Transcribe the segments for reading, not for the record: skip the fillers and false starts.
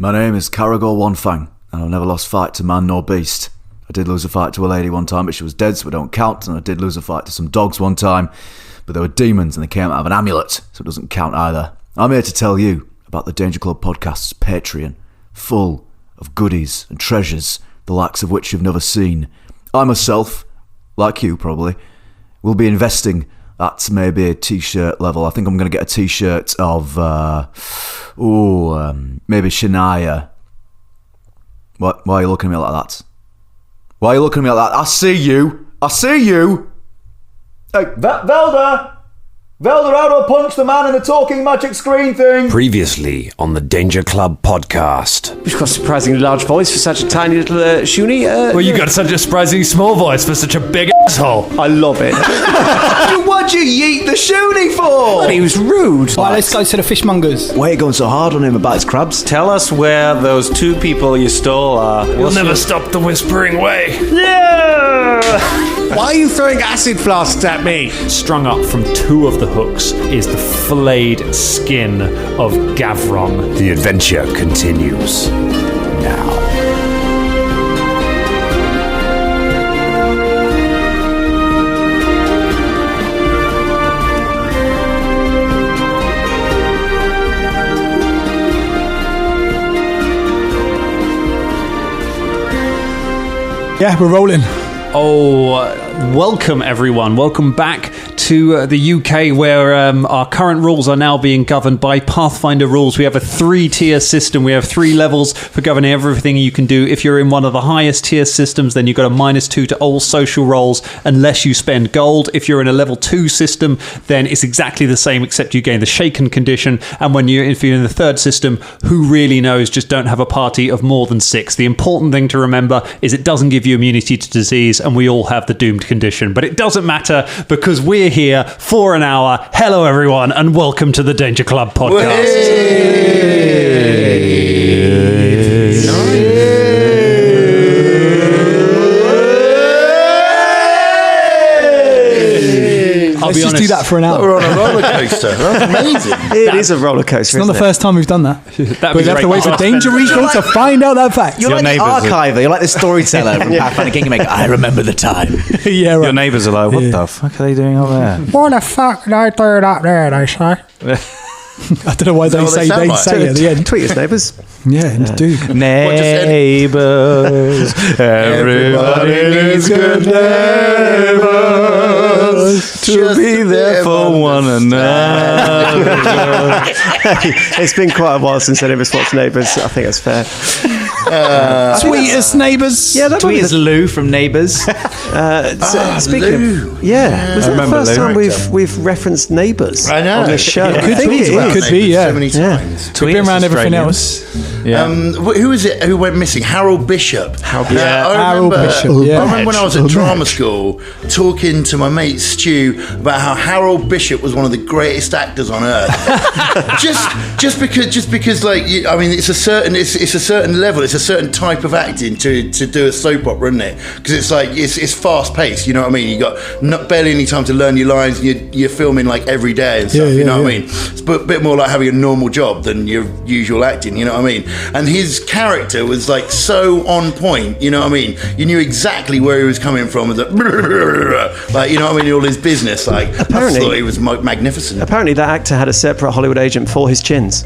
My name is Caragor Onefang, and I've never lost fight to man nor beast. I did lose a fight to a lady one time, but she was dead, so it don't count, and I did lose a fight to some dogs one time, but they were demons and they came out of an amulet, so it doesn't count either. I'm here to tell you about the Danger Club Podcast's Patreon, full of goodies and treasures, the likes of which you've never seen. I myself, like you probably, will be investing at maybe a t-shirt level. I think I'm going to get a t-shirt of, maybe Shania. Why are you looking at me like that? Why are you looking at me like that? I see you! Hey, Velda! Velda, how do I punch the man in the talking magic screen thing? Previously on the Danger Club podcast. You've got a surprisingly large voice for such a tiny little shoonie. Well, you got such a surprisingly small voice for such a big asshole. I love it. What'd you yeet the shoonie for? He was rude. Right, let's go to the fishmongers. Why are you going so hard on him about his crabs? Tell us where those two people you stole are. We'll never stop the whispering way. Why are you throwing acid flasks at me? Strung up from two of the hooks is the flayed skin of Gavron. The adventure continues now. Yeah, we're rolling. Welcome everyone. Welcome back to the UK, where our current rules are now being governed by Pathfinder rules. We have a 3-tier system. We have 3 levels for governing everything you can do. If you're in one of the highest tier systems, then you've got a -2 to all social roles unless you spend gold. If you're in a level 2 system, then it's exactly the same, except you gain the shaken condition. And if you're in the 3rd system, who really knows, just don't have a party of more than 6. The important thing to remember is it doesn't give you immunity to disease, and we all have the doomed condition. But it doesn't matter, because we're here for an hour. Hello everyone, and welcome to the Danger Club podcast. Let's just do that for an hour. We're on a roller coaster. That's amazing. It is a roller coaster. It's not the first time we've done that. We'd have to wait for Danger Recall to find out that fact. You're like the archiver, you're like the storyteller from Pathfinder King. You make, I remember the time. Yeah, right. Your neighbours are like, what the fuck are they doing up there? What the fuck did I do up there, they say? I don't know why they say at the end. Tweet us, neighbours. Yeah, do. Neighbours, everybody needs good neighbours to be there for one another. It's been quite a while since anyone watched Neighbours. I think that's fair. Sweetest Neighbours. Yeah, that Tweet is Lou from Neighbours. Speaking Lou. of, was that the first time we've referenced Neighbours I know. on this show? It I think it is. Could be, yeah. So many times. We've been around everything else. Yeah. Who is it who went missing? Harold Bishop. I Harold remember, Bishop, I yeah. remember when I was at drama school talking to my mate Stu about how Harold Bishop was one of the greatest actors on earth. just because like it's a certain level, it's a certain type of acting to do a soap opera, isn't it? Because it's like it's fast paced. You know what I mean? You got barely any time to learn your lines. And you're filming like every day and stuff. You know what I mean? It's a bit more like having a normal job than your usual acting. You know what I mean? And his character was like so on point. You know what I mean? You knew exactly where he was coming from. Like, you know what I mean? All his business. Like, Apparently, I thought he was magnificent. Apparently, that actor had a separate Hollywood agent for his chins.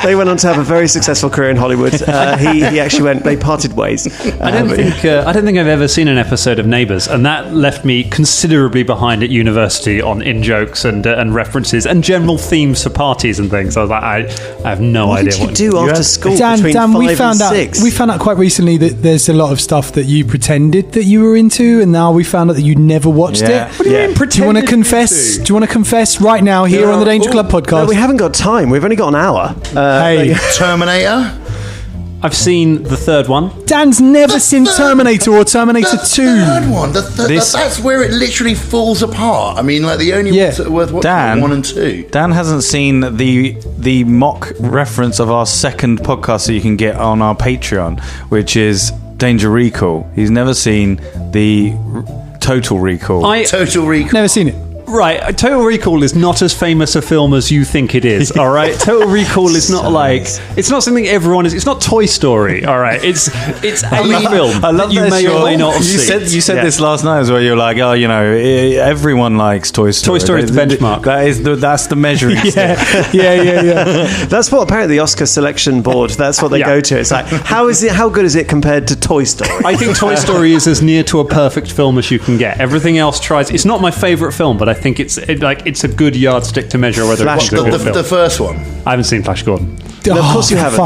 They went on to have a very successful career in Hollywood. He actually they parted ways. I don't think I've ever seen an episode of Neighbours, and that left me considerably behind at university on in-jokes and references and general themes for parties and things. I was like, I have no idea what did you do after school between Dan, 5 we found and out 6? We found out quite recently that there's a lot of stuff that you pretended that you were into, and now we found out that you never watched it. What do you mean pretended? Do you want to confess? Do you want to confess right now here on the Danger Club podcast? No, we haven't got time. We've only got an hour. Hey, Terminator. I've seen the 3rd one. Dan's never seen Terminator or Terminator 2. Third one. That's where it literally falls apart. I mean, like the only ones that are worth watching are 1 and 2. Dan hasn't seen the mock reference of our 2nd podcast that you can get on our Patreon, which is Danger Recall. He's never seen the Total Recall. Total Recall. Never seen it. Right, Total Recall is not as famous a film as you think it is, all right? Total Recall is not it's not something everyone is, it's not Toy Story, all right? It's a film I love that you that may or may not have you seen. You said this last night as well. You're like, oh, everyone likes Toy Story. Toy Story is the benchmark. That's the measuring stick. Yeah. That's what apparently the Oscar selection board, that's what they go to. It's like, how good is it compared to Toy Story? I think Toy Story is as near to a perfect film as you can get. Everything else tries. It's not my favourite film, but I think it's a good yardstick to measure whether it's a good film. The first one. I haven't seen Flash Gordon. No, of course you haven't.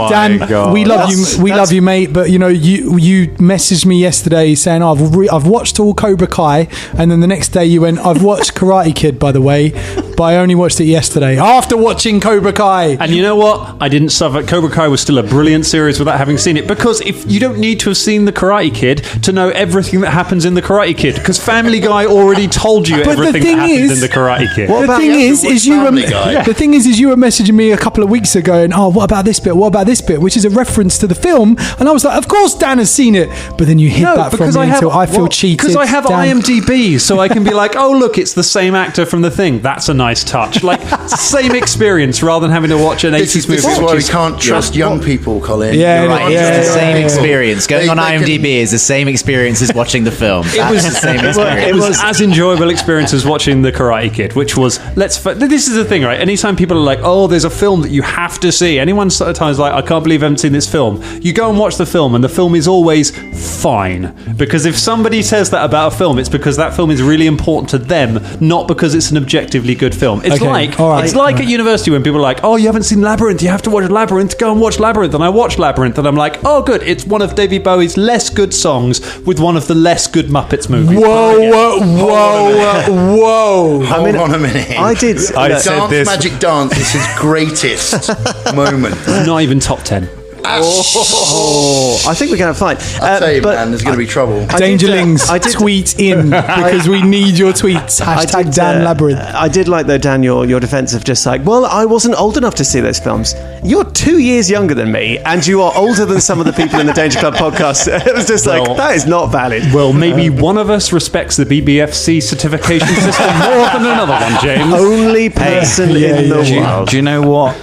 Dan, God. we love you. We love you, mate. But you messaged me yesterday saying, I've watched all Cobra Kai," and then the next day you went, "I've watched Karate Kid, by the way, but I only watched it yesterday after watching Cobra Kai." And you know what? I didn't suffer. Cobra Kai was still a brilliant series without having seen it, because if you don't need to have seen the Karate Kid to know everything that happens in the Karate Kid, because Family Guy already told you everything that happens in the Karate Kid. The thing is you were messaging me a couple of weeks ago, and what about this bit? What about this bit? Which is a reference to the film, and I was like, of course Dan has seen it, but then you hid that from me until I feel cheated. Because I have IMDb, so I can be like, oh look, it's the same actor from the thing. That's a nice touch. Like, same experience rather than having to watch an 80s movie. This is why we can't trust young people, Colin. Yeah, You're right. It's the same experience. Going on IMDb is the same experience as watching the film. It was the same experience. It was as enjoyable experience as watching the Karate Kid, which was this is the thing, right? Anytime people are like, oh, there's a film that you have to see, anyone sometimes like, I can't believe I haven't seen this film. You go and watch the film, and the film is always fine. Because if somebody says that about a film, it's because that film is really important to them, not because it's an objectively good film. It's like at university when people are like, oh, you haven't seen Labyrinth, you have to watch Labyrinth, go and watch Labyrinth. And I watch Labyrinth, and I'm like, oh, good, it's one of David Bowie's less good songs with one of the less good Muppets movies. Whoa. Hold on a minute. I did. Magic Dance is his greatest moment. Not even top 10. I think we're going to fight. I'll tell you, man, there's going to be trouble. Dangerlings, tweet in, because we need your tweets. Hashtag Dan Labyrinth. I did like, though, Dan, your defense of just like, well, I wasn't old enough to see those films. You're 2 years younger than me, and you are older than some of the people in the Danger Club podcast. It was just that is not valid. Well, maybe one of us respects the BBFC certification system more than another one, James. Only person in the world. Do you know what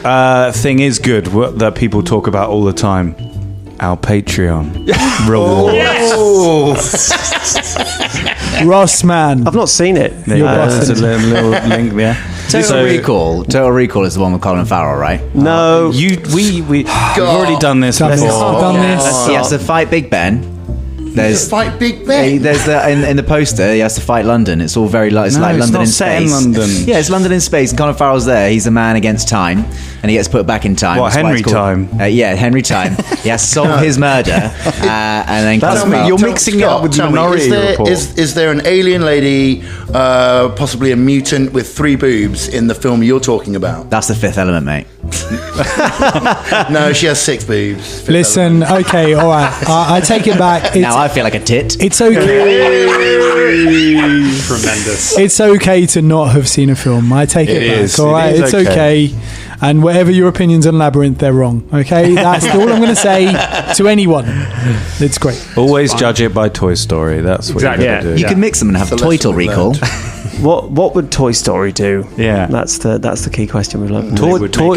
thing is good that people talk about all the time? Our Patreon rewards. Ross, man. I've not seen it. There's a little link there. Total Recall is the one with Colin Farrell, right? No. We've already done this before. He has to fight Big Ben. There's fight Big Ben. There's in the poster. He has to fight London. It's all very like London in set space. in London. Yeah, it's London in space. And Colin Farrell's there. He's a man against time, and he gets put back in time. What, Henry Time? Henry Time. He has to solve his murder, and then you're mixing it up with the Minority Report. Is there an alien lady, possibly a mutant with 3 boobs in the film you're talking about? That's the Fifth Element, mate. No, she has 6 boobs. Listen, okay, all right. I take it back. Now I feel like a tit. It's okay. Tremendous. It's okay to not have seen a film. I take it back. Is. All right, It is it's okay. okay. And whatever your opinions on Labyrinth, they're wrong. Okay, that's all I'm going to say to anyone. It's great. Always judge it by Toy Story. That's what you got to do. You can mix them and have Total Recall. What would Toy Story do? Yeah. That's the key question we've learned. Toy Recall.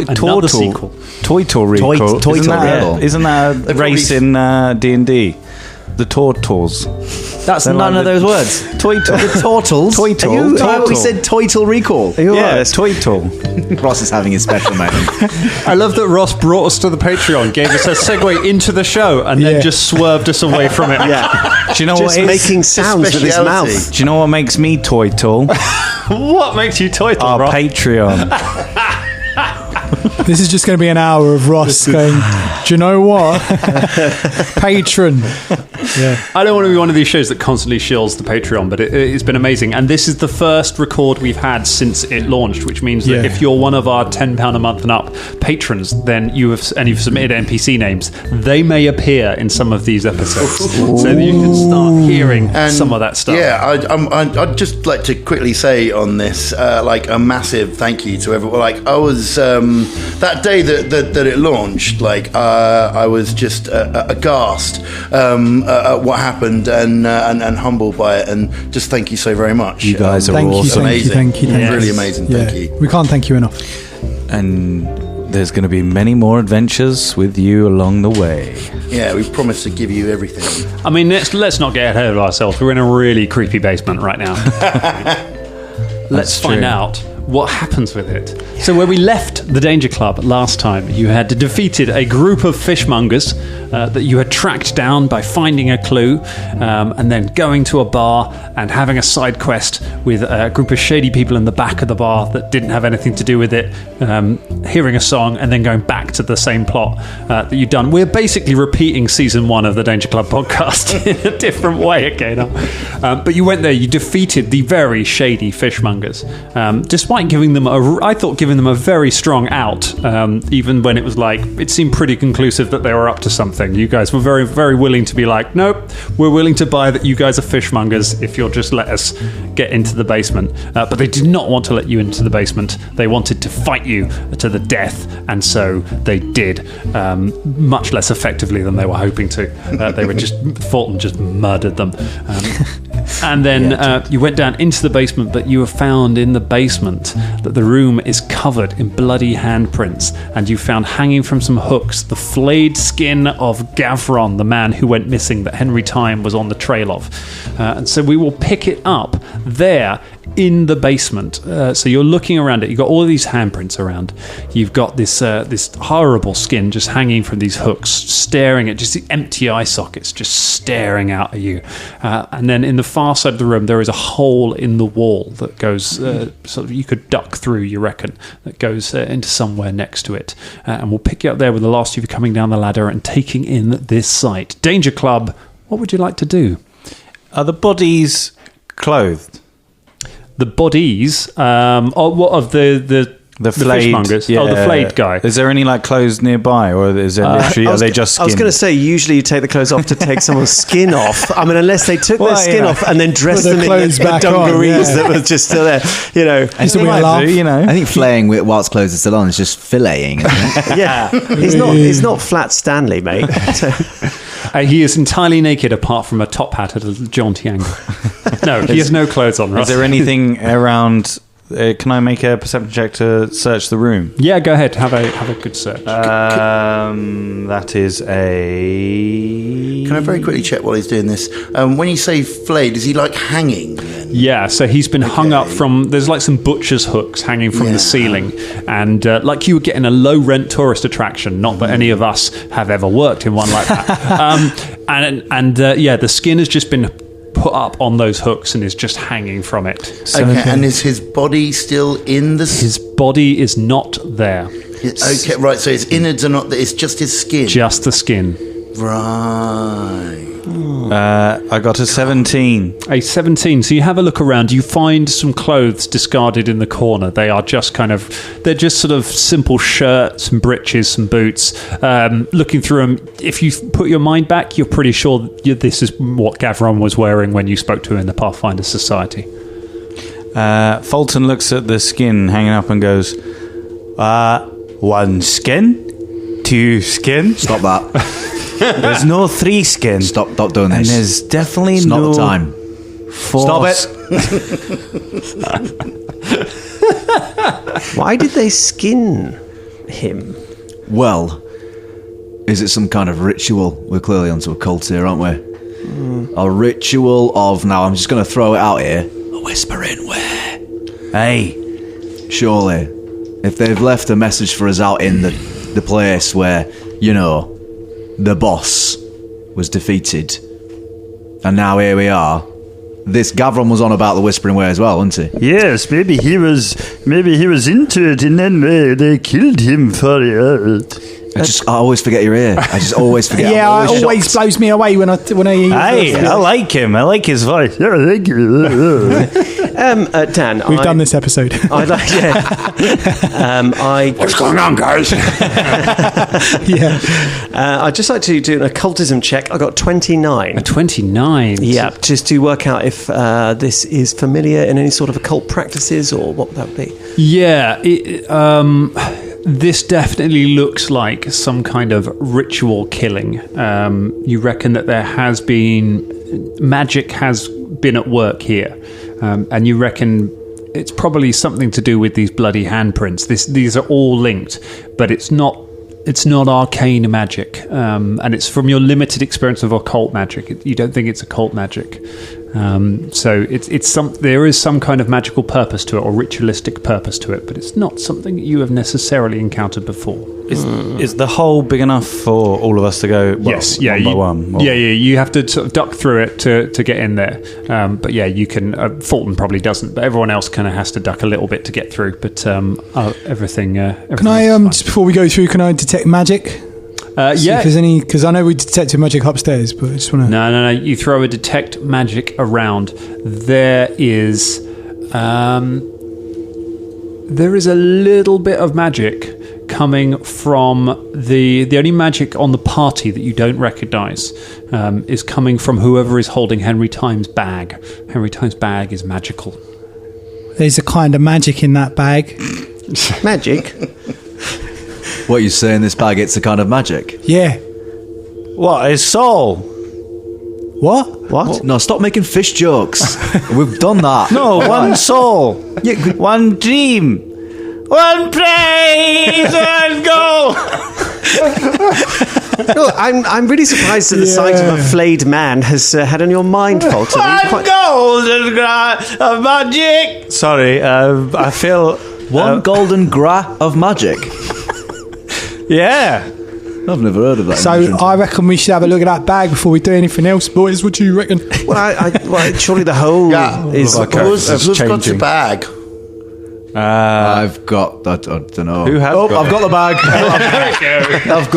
Isn't that a race in D&D? The Tortles. That's none of those words. The Tortles. We said Total Recall. It's Toitle. Ross is having his special moment. I love that Ross brought us to the Patreon, gave us a segue into the show, and then just swerved us away from it. Yeah. Do you know just what making sounds with his mouth. Do you know what makes me Toitle? What makes you Toitle, Our Ross? Patreon. This is just going to be an hour of Ross going, do you know what? Patron. Yeah. I don't want to be one of these shows that constantly shills the Patreon, but it's been amazing. And this is the first record we've had since it launched, which means that if you're one of our £10 a month and up patrons, then you've submitted NPC names, they may appear in some of these episodes. So that you can start hearing some of that stuff. Yeah, I'd just like to quickly say on this, like a massive thank you to everyone. Like I was that day that it launched, like I was just aghast at what happened and humbled by it, and just thank you so very much. You guys are awesome. Amazing. Thank you. Really amazing. Thank you. We can't thank you enough. And there's going to be many more adventures with you along the way. Yeah, we promise to give you everything. I mean, let's not get ahead of ourselves. We're in a really creepy basement right now. Let's find out what happens with it. So where we left the Danger Club last time, you had defeated a group of fishmongers that you had tracked down by finding a clue and then going to a bar and having a side quest with a group of shady people in the back of the bar that didn't have anything to do with it, hearing a song and then going back to the same plot that you've done. We're basically repeating season 1 of the Danger Club podcast in a different way again. But you went there, you defeated the very shady fishmongers, despite giving them a very strong out, even when it was like, it seemed pretty conclusive that they were up to something. You guys were very, very willing to be like, nope, we're willing to buy that you guys are fishmongers if you'll just let us get into the basement. But they did not want to let you into the basement. They wanted to fight you to the death, and so they did, much less effectively than they were hoping to. They were just, Fulton just murdered them. And then you went down into the basement, but you were found in the basement that the room is covered in bloody handprints, and you found hanging from some hooks the flayed skin of Gavron, the man who went missing that Henry Time was on the trail of. And so we will pick it up there in the basement. So you're looking around it. You've got all of these handprints around. You've got this horrible skin just hanging from these hooks, staring at just the empty eye sockets, just staring out at you. And then in the far side of the room, there is a hole in the wall that goes sort of, you could duck through, you reckon, that goes into somewhere next to it. And we'll pick you up there with the last of you coming down the ladder and taking in this site. Danger Club, what would you like to do? Are the bodies clothed? The bodies of the flayed fishmongers. Yeah. Oh, the flayed guy. Is there any like clothes nearby, or is there literally are they just skin? I was going to say, usually you take the clothes off to take someone's skin off. I mean, unless they took their skin off and then dressed them in the dungarees that were just still there. You know, I think flaying whilst clothes are still on is just filleting. Isn't it? Yeah, he's not Flat Stanley, mate. He is entirely naked apart from a top hat at a jaunty angle. No, he has no clothes on. Ross. Is there anything around? Can I make a perception check to search the room? Yeah, go ahead. Have a good search. That is a... Can I very quickly check while he's doing this? When you say flayed, is he like hanging then? Yeah, so he's been hung up from... There's like some butcher's hooks hanging from the ceiling. And like you would get in a low-rent tourist attraction, not that any of us have ever worked in one like that. The skin has just been put up on those hooks and is just hanging from it. And is his body still in the... His body is not there. Okay, right, so his innards are not there, it's just his skin. Just the skin. Right. I got a 17. A 17. So you have a look around. You find some clothes discarded in the corner. They are just they're just sort of simple shirts, some breeches, some boots. Looking through them, if you put your mind back, you're pretty sure this is what Gavron was wearing when you spoke to him in the Pathfinder Society. Fulton looks at the skin hanging up and goes, 1 skin, 2 skin. Stop that. There's no 3 skin. Stop doing And this. there's definitely It's no... not the time. 4 Stop it. Why did they skin him? Well, is it some kind of ritual? We're clearly onto a cult here, aren't we? A ritual of, now I'm just going to throw it out here, a whispering where? Hey. Surely, if they've left a message for us out in the place where, you know, the boss was defeated, and now here we are. This Gavron was on about the Whispering Way as well, wasn't he? Yes, maybe he was into it, and then they killed him for it. I always forget your ear. I just always forget. Yeah, it always blows me away when I hear. Hey, I like him. I like his voice. Yeah, thank you. Dan, We've done this episode. What's going on, guys? Yeah. I'd just like to do an occultism check. I got 29. A 29? Yeah, just to work out if this is familiar in any sort of occult practices or what would that be? Yeah. This definitely looks like some kind of ritual killing. You reckon that there has been magic has been at work here, and you reckon it's probably something to do with these bloody handprints. These are all linked, but it's not arcane magic, and it's from your limited experience of occult magic. You don't think it's occult magic. So there is some kind of magical purpose to it or ritualistic purpose to it, but it's not something that you have necessarily encountered before. Is the hole big enough for all of us to go? Yes, one by one. Or? Yeah. You have to sort of duck through it to get in there. But yeah, you can. Fulton probably doesn't, but everyone else kind of has to duck a little bit to get through. But everything. Can I just before we go through? Can I detect magic? See if there's any, because I know we detected magic upstairs, but I just want to. No. You throw a detect magic around. There is a little bit of magic coming from the only magic on the party that you don't recognise is coming from whoever is holding Henry Time's bag. Henry Time's bag is magical. There's a kind of magic in that bag. Magic? What you say in this bag? It's a kind of magic. Yeah. What is soul? What? No, stop making fish jokes. We've done that. No, one soul, one dream, one praise, one goal. No, I'm really surprised that the sight of a flayed man has had on your mind, Fulton. One golden grass of magic. Sorry, I feel One golden gra of magic. Yeah. I've never heard of that. So I reckon we should have a look at that bag before we do anything else, boys. What do you reckon? Well, surely the hole is... Who's got the bag? I've got. I don't know. Who has? I've got the bag. I've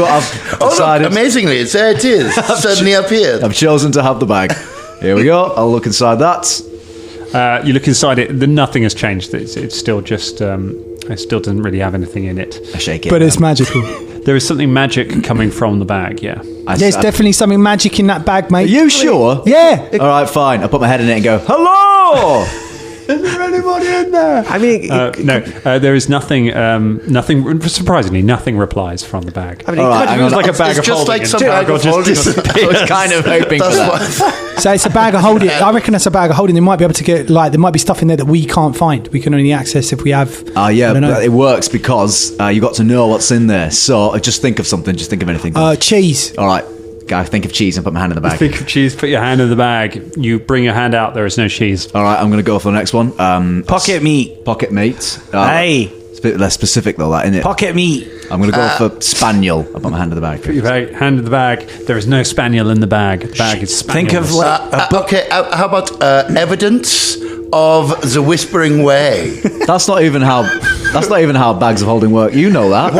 decided. Look, amazingly, there it is. Suddenly appeared. I've chosen to have the bag. Here we go. I'll look inside that. You look inside it. Nothing has changed. It's still just. It still doesn't really have anything in it. I shake it. But it's magical. There is something magic coming from the bag. Yeah. There's definitely something magic in that bag, mate. Are you sure? Yeah. All right, fine. I put my head in it and go, hello. Is there anybody in there? I mean... No, there is nothing. Nothing. Surprisingly, nothing replies from the bag. I mean, Right, it like a bag It's of just holding. like some bag of holding. I was kind of hoping for that. So it's a bag of holding. I reckon it's a bag of holding. They might be able to get, there might be stuff in there that we can't find. We can only access if we have... Yeah, I don't know. but it works because you got to know what's in there. So just think of something. Just think of anything. Cheese. All right, guy, think of cheese and put my hand in the bag. Think of cheese. Put your hand in the bag. You bring your hand out. There is no cheese. All right, I'm going to go for the next one. Pocket meat. Pocket meat. Hey. It's a bit less specific though, that, isn't it? Pocket meat. I'm going to go for spaniel. I put my hand in the bag. Put your hand in the bag. There is no spaniel in the bag. The bag is spaniel. Think of like Okay, how about evidence of the Whispering Way? That's not even how bags of holding work. You know that.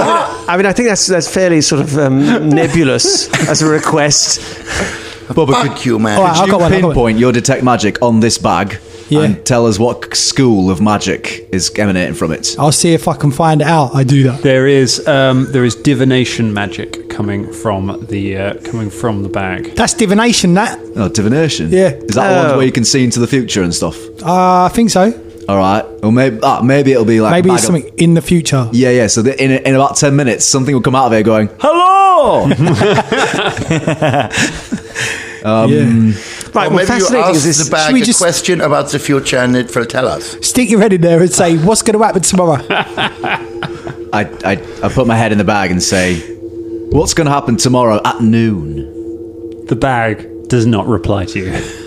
I mean, I think that's fairly sort of nebulous as a request. Fuck you, man. All right, I've got one. Pinpoint your detect magic on this bag Yeah. and tell us what school of magic is emanating from it. I'll see if I can find it out. I do that. There is divination magic coming from the bag. That's divination, that. Oh, divination. Yeah. Is that the one where you can see into the future and stuff? I think so. All right. Well, maybe it'll be like Maybe a it's bag of- something in the future. Yeah. So in about 10 minutes, something will come out of it going, hello. Yeah. Right, Or well, maybe you fascinating ask is this... the bag should we a just- question about the future and it will tell us. Stick your head in there and say, what's going to happen tomorrow? I put my head in the bag and say, what's going to happen tomorrow at noon? The bag does not reply to you.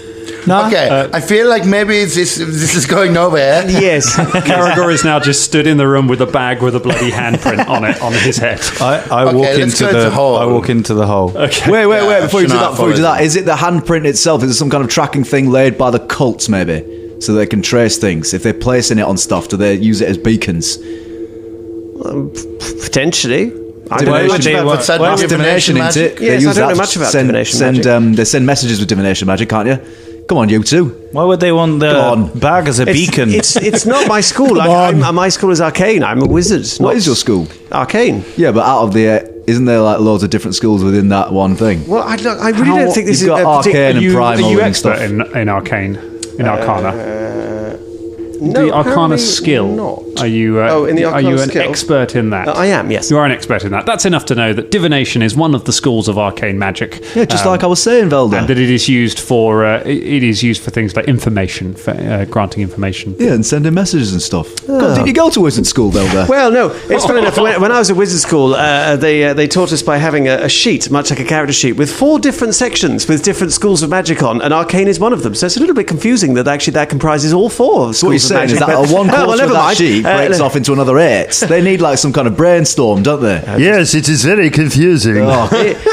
No? Okay, I feel like maybe this is going nowhere. Yes. Caragor is now just stood in the room with a bag with a bloody handprint on it on his head. I walk let's into go to the the hole. I walk into the hole. Okay. Wait. Before you do should that, not is it the handprint itself? Is it some kind of tracking thing laid by the cults, maybe? So they can trace things? If they're placing it on stuff, do they use it as beacons? Potentially. I don't know Divination. much about What's that? That's Divination divination, isn't magic? it? Yes, They I use don't that know to much about divination magic. They send messages with divination magic, can't you? Come on, you two. Why would they want the Come on. bag as a beacon? It's not my school. My school is arcane. I'm a wizard. What is your school? Arcane. Yeah, but out of the... isn't there like loads of different schools within that one thing? Well, I really don't think this You've is got a particular... arcane and primal Are you and expert stuff. in arcane, in arcana? the Arcana apparently skill? not. Are you? In the are Arcana you an skill? expert in that? I am, yes. You are an expert in that. That's enough to know that divination is one of the schools of arcane magic. Yeah, just like I was saying, Velda. And that it is used for things like information, for granting information. Yeah, and sending messages and stuff. God, did you go to wizard school, Velda? Well, no. It's funny enough. When I was at wizard school, they taught us by having a sheet, much like a character sheet, with 4 different sections with different schools of magic on, and arcane is one of them. So it's a little bit confusing that actually that comprises all 4 schools So what you're saying of is magic. that one well, quarter of never that mind. sheet breaks off into another 8. They need like some kind of brainstorm, don't they? Yes, it is very confusing.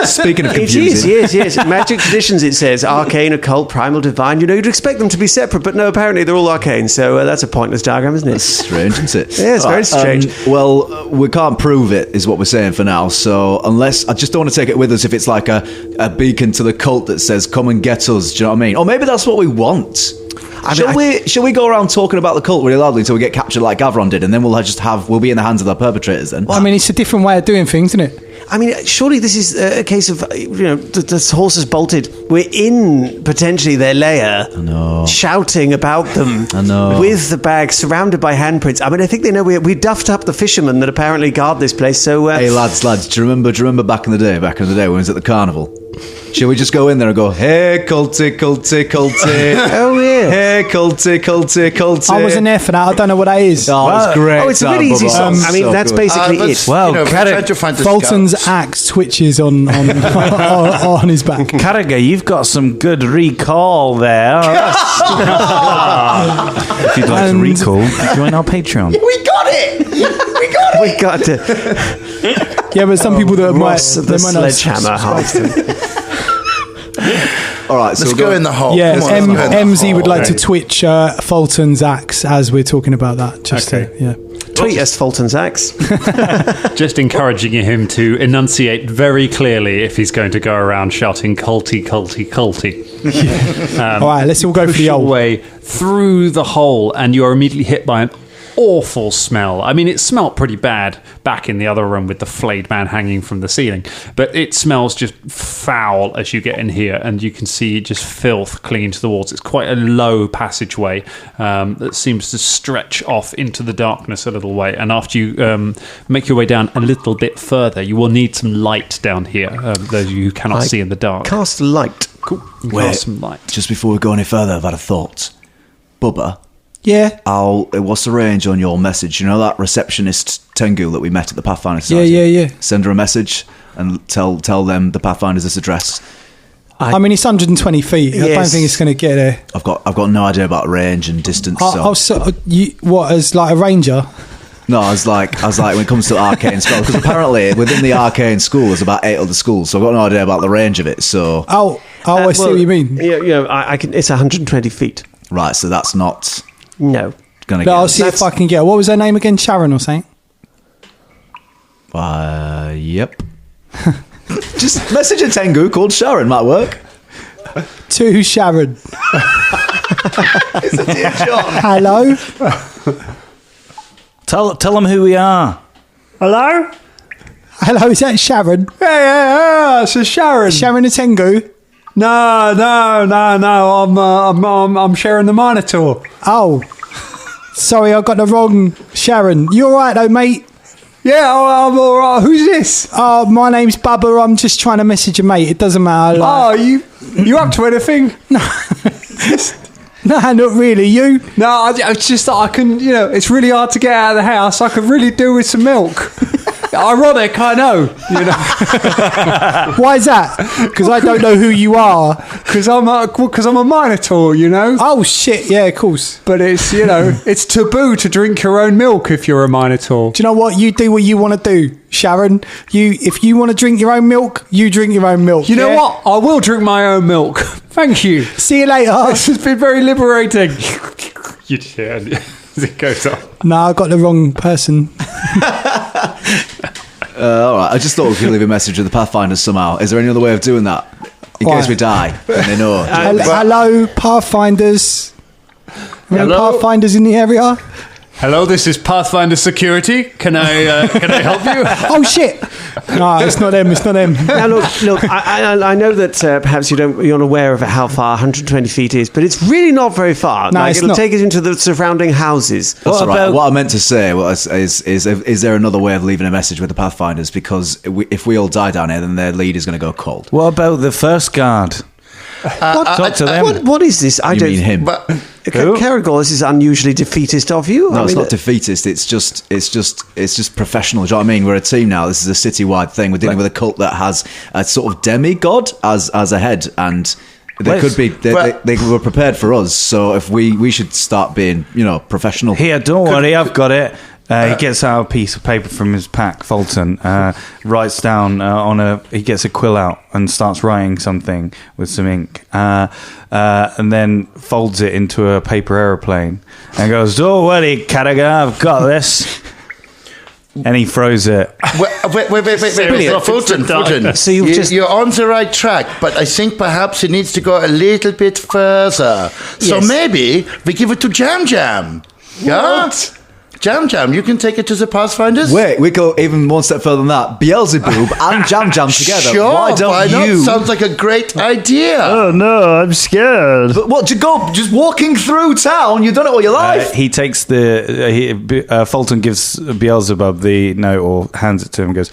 Speaking of It confusing. is, yes. Magic traditions, it says. Arcane, occult, primal, divine. You know, you'd expect them to be separate, but no, apparently they're all arcane. So that's a pointless diagram, isn't it? Strange, isn't it? Yeah, it's very strange. Well, we can't prove it, is what we're saying for now. So unless I just don't want to take it with us if it's like a beacon to the cult that says, "Come and get us." Do you know what I mean? Or maybe that's what we want. Shall we go around talking about the cult really loudly until we get captured like Gavron did, and then we'll be in the hands of the perpetrators then? Well, I mean, it's a different way of doing things, isn't it? I mean, surely this is a case of, the horse has bolted. We're in, potentially, their lair. I know. Shouting about them. I know. With the bag, surrounded by handprints. I mean, I think they know we duffed up the fishermen that apparently guard this place, so... Hey, lads, do you remember back in the day when we was at the carnival? Shall we just go in there and go, "Hey, culty, culty, culty." Oh, yeah. Hey, culty, culty, culty. I wasn't there for that. I don't know what that is. Oh, it's great. Oh, it's a really easy song. I mean, that's basically it. Wow, Fulton's axe twitches on his back. Carragher, you've got some good recall there. If you'd like to recall, join our Patreon. We got it! We got to... Yeah, but some people that Ross of the might not sledgehammer half. All right, so Let's go in the hole. Yeah, Come on, let's go in the MZ hole. would like to twitch Fulton's axe as we're talking about that. Tweet us Fulton's axe. Just encouraging him to enunciate very clearly if he's going to go around shouting "culty, culty, culty." All right, let's all go for Push the your old. way through the hole, and you are immediately hit by an awful smell. I mean, it smelled pretty bad back in the other room with the flayed man hanging from the ceiling, but it smells just foul as you get in here, and you can see just filth clinging to the walls. It's quite a low passageway that seems to stretch off into the darkness a little way, and after you make your way down a little bit further, you will need some light down here, those of you who cannot see in the dark. Cast light. Cool. Wait, Cast some light. just before we go any further, I've had a thought. Bubba, Yeah. what's the range on your message? You know that receptionist Tengu that we met at the Pathfinder Society? Yeah. Send her a message and tell them the Pathfinder's this address. I mean, it's 120 feet. I don't Yes. think it's going to get there. I've got no idea about range and distance. What, as like a ranger? No, I was like, when it comes to arcane spells, because apparently within the arcane school there's about 8 other schools, so I've got no idea about the range of it. So, I see what you mean. Yeah, I can. It's 120 feet. right, so that's not No. gonna But I'll get. see if I can get. What was her name again? Sharon or something? Yep. Just message a Tengu called Sharon might work. To Sharon. It's a dear John. Hello. Tell them who we are. Hello. Is that Sharon? Yeah, it's Sharon. Sharon Atengu. No. I'm sharing the Minotaur. Oh, sorry, I got the wrong Sharon. You all right though, mate? Yeah, I'm all right. Who's this? Oh, my name's Bubba. I'm just trying to message a mate. It doesn't matter. Like, You up to anything? no, not really. You? No, it's just that I can. It's really hard to get out of the house. I could really do with some milk. Ironic, I know. Why is that? Because I don't know who you are. Because I'm a Minotaur. Oh shit! Yeah, of course. But it's it's taboo to drink your own milk if you're a Minotaur. Do you know what? You do what you want to do, Sharon. If you want to drink your own milk, you drink your own milk. You know what? I will drink my own milk. Thank you. See you later. This has been very liberating. You hear as it goes on. No, I got the wrong person. All right, I just thought we could leave a message with the Pathfinders somehow. Is there any other way of doing that? In case we die, and they know. Hello, Pathfinders. Hello? Pathfinders in the area? Hello, this is Pathfinder Security. Can I help you? Oh shit! No, it's not them. It's not them. Now look. I know that perhaps you're unaware of how far 120 feet is, but it's really not very far. No, it'll take us into the surrounding houses. That's all right. What I meant to say is there another way of leaving a message with the Pathfinders? Because if we all die down here, then their lead is going to go cold. What about the first guard? Talk to them. What is this? I You don't mean him? But Caragor, this is unusually defeatist of you. No, it's not defeatist. It's just professional. Do you know what I mean? We're a team now. This is a citywide thing. We're dealing with a cult that has a sort of demigod as a head, and they could be. They were prepared for us. So if we should start being, professional. Here, don't worry, I've got it. He gets out a piece of paper from his pack, Fulton, writes down he gets a quill out and starts writing something with some ink, and then folds it into a paper aeroplane and goes, "Don't worry, Carragher, I've got this." And he throws it. Wait, Fulton. So you're on the right track, but I think perhaps it needs to go a little bit further. So maybe we give it to Jam Jam. Yeah? What? Jam, you can take it to the Pathfinders? Wait, we go even one step further than that. Beelzebub and Jam together. Sure, why don't not? you? Sounds like a great idea. Oh no, I'm scared. But what, just walking through town? You've done it all your life. He takes Fulton gives Beelzebub the note or hands it to him and goes,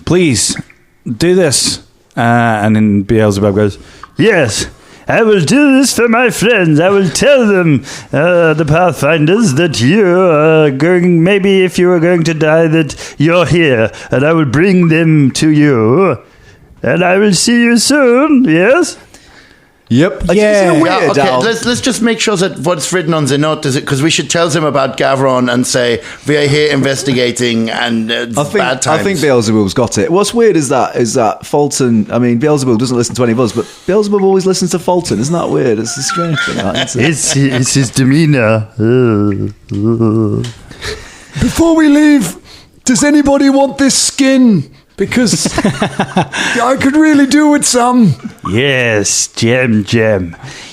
"Please, do this." And then Beelzebub goes, Yes, I will do this for my friends. I will tell them, the Pathfinders, that you are going, maybe if you are going to die, that you're here, and I will bring them to you, and I will see you soon, yes? Yep. Yeah. Okay, let's just make sure that what's written on the note is it, because we should tell them about Gavron and say we are here investigating and bad times. I think Beelzebub's got it. What's weird is that Fulton. I mean, Beelzebub doesn't listen to any of us, but Beelzebub always listens to Fulton. Isn't that weird? It's a strange thing. It's his demeanor. Before we leave, does anybody want this skin? Because I could really do with some. Yes, Jem.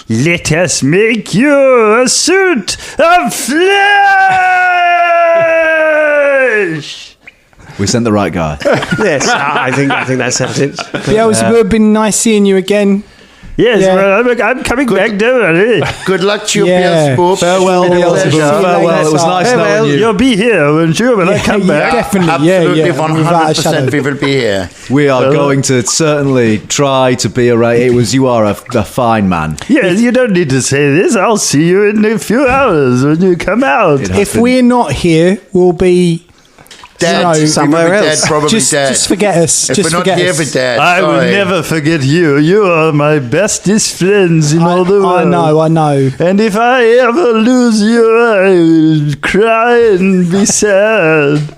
Let us make you a suit of flesh. We sent the right guy. Yes, I think that's evident. Beelzebub, been nice seeing you again. Yes, Yeah. well, I'm coming back, don't worry. Good luck to you, Yeah. Beelzebub. Farewell, Beelzebub. Farewell. It was nice knowing you. You'll be here, won't you, when I come back? Definitely, Absolutely, Without a 100% shadow. we will be here. We are going to certainly try to be you are a fine man. Yes, you don't need to say this. I'll see you in a few hours when you come out. If we're not here, we'll be Dead. somewhere We will be else. Dead, probably just dead. forget us. If Just we're not forget here, us. we're dead. I will Sorry. never forget you. You are my bestest friends in all the world. I know. And if I ever lose you, I will cry and be sad.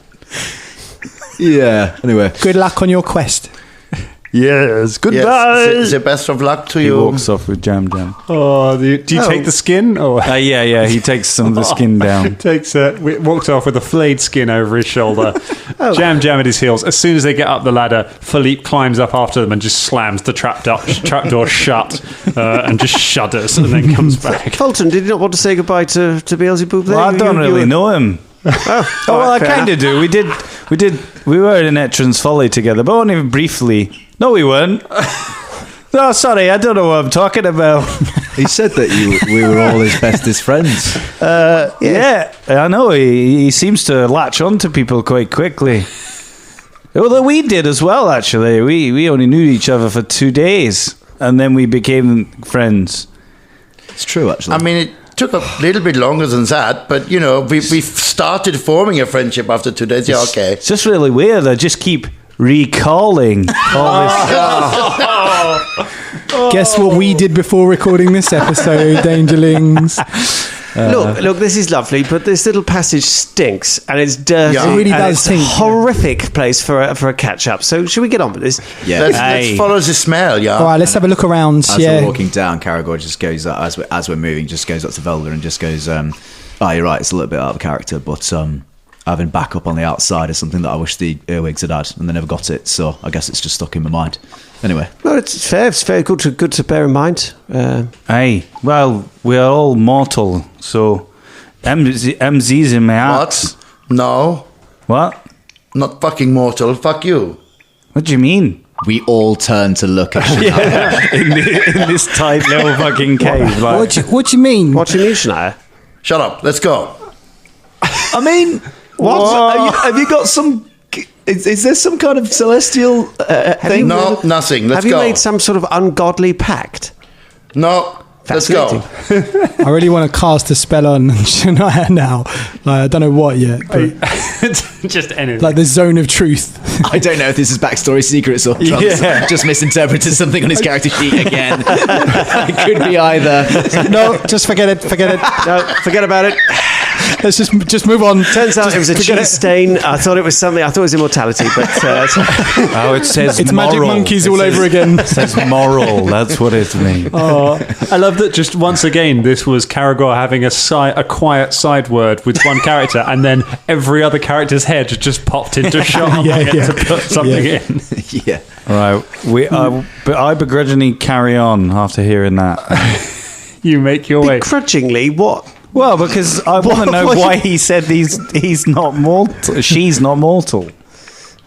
Yeah. Anyway. Good luck on your quest. Yes, goodbye. Yes, the best of luck to he you. walks off with Jam. Oh, do you take the skin? Or Yeah, he takes some of the skin down. walks off with a flayed skin over his shoulder. Jam at his heels. As soon as they get up the ladder, Philippe climbs up after them and just slams the trapdoor shut and just shudders and then comes back. Fulton, did you not want to say goodbye to Beelzebub there? Well, I don't really know him. Well, I kind of do. We were in Etran's Folly together, but only briefly. No, we weren't. No, sorry, I don't know what I'm talking about. He said that we were all his bestest friends. Yeah, I know. He seems to latch on to people quite quickly. Although we did as well, actually. We only knew each other for 2 days, and then we became friends. It's true, actually. I mean, it took a little bit longer than that, but, we started forming a friendship after 2 days. Yeah, okay. It's just really weird. I just keep recalling all this. Guess what we did before recording this episode, Dangerlings? Look, this is lovely, but this little passage stinks and it's dirty. Yeah. It really and does it's stink. a horrific place for a catch up. So, should we get on with this? Yeah. Let's follow the smell, yeah. All right, let's have a look around. As we're walking down, Caragor just goes up, as we're moving, just goes up to Velda and just goes, you're right, it's a little bit out of character, but having backup on the outside is something that I wish the earwigs had had, and they never got it, so I guess it's just stuck in my mind. Anyway. No, it's fair. It's very good to bear in mind. Aye, well, we are all mortal, so MZ's in my heart. What? No. What? Not fucking mortal. Fuck you. What do you mean? We all turn to look at Shania. in this tight little fucking cave. Like, What do you mean? What do you mean, Shania? Shut up. Let's go. I mean, what? Have you got some... Is there some kind of celestial thing? No, nothing. Let's Have go. you made some sort of ungodly pact? No, let's go. I really want to cast a spell on Shania now. Like, I don't know what yet. But Just anything. like the zone of truth. I don't know if this is backstory secrets or Trump's just misinterpreted something on his character sheet again. It could be either. No, just forget it. Forget it. No, forget about it. Let's just move on. Turns out it was a cheese stain. I thought it was something. I thought it was immortality, but it says It's moral. magic monkeys all over again. It says moral. That's what it means. I love that. Just once again, this was Caragor having a quiet side word with one character, and then every other character's head just popped into shot to put something in. Yeah. Right. But I begrudgingly carry on after hearing that. You make your way. begrudgingly, what? Well, because I want to know why he said he's not mortal. She's not mortal.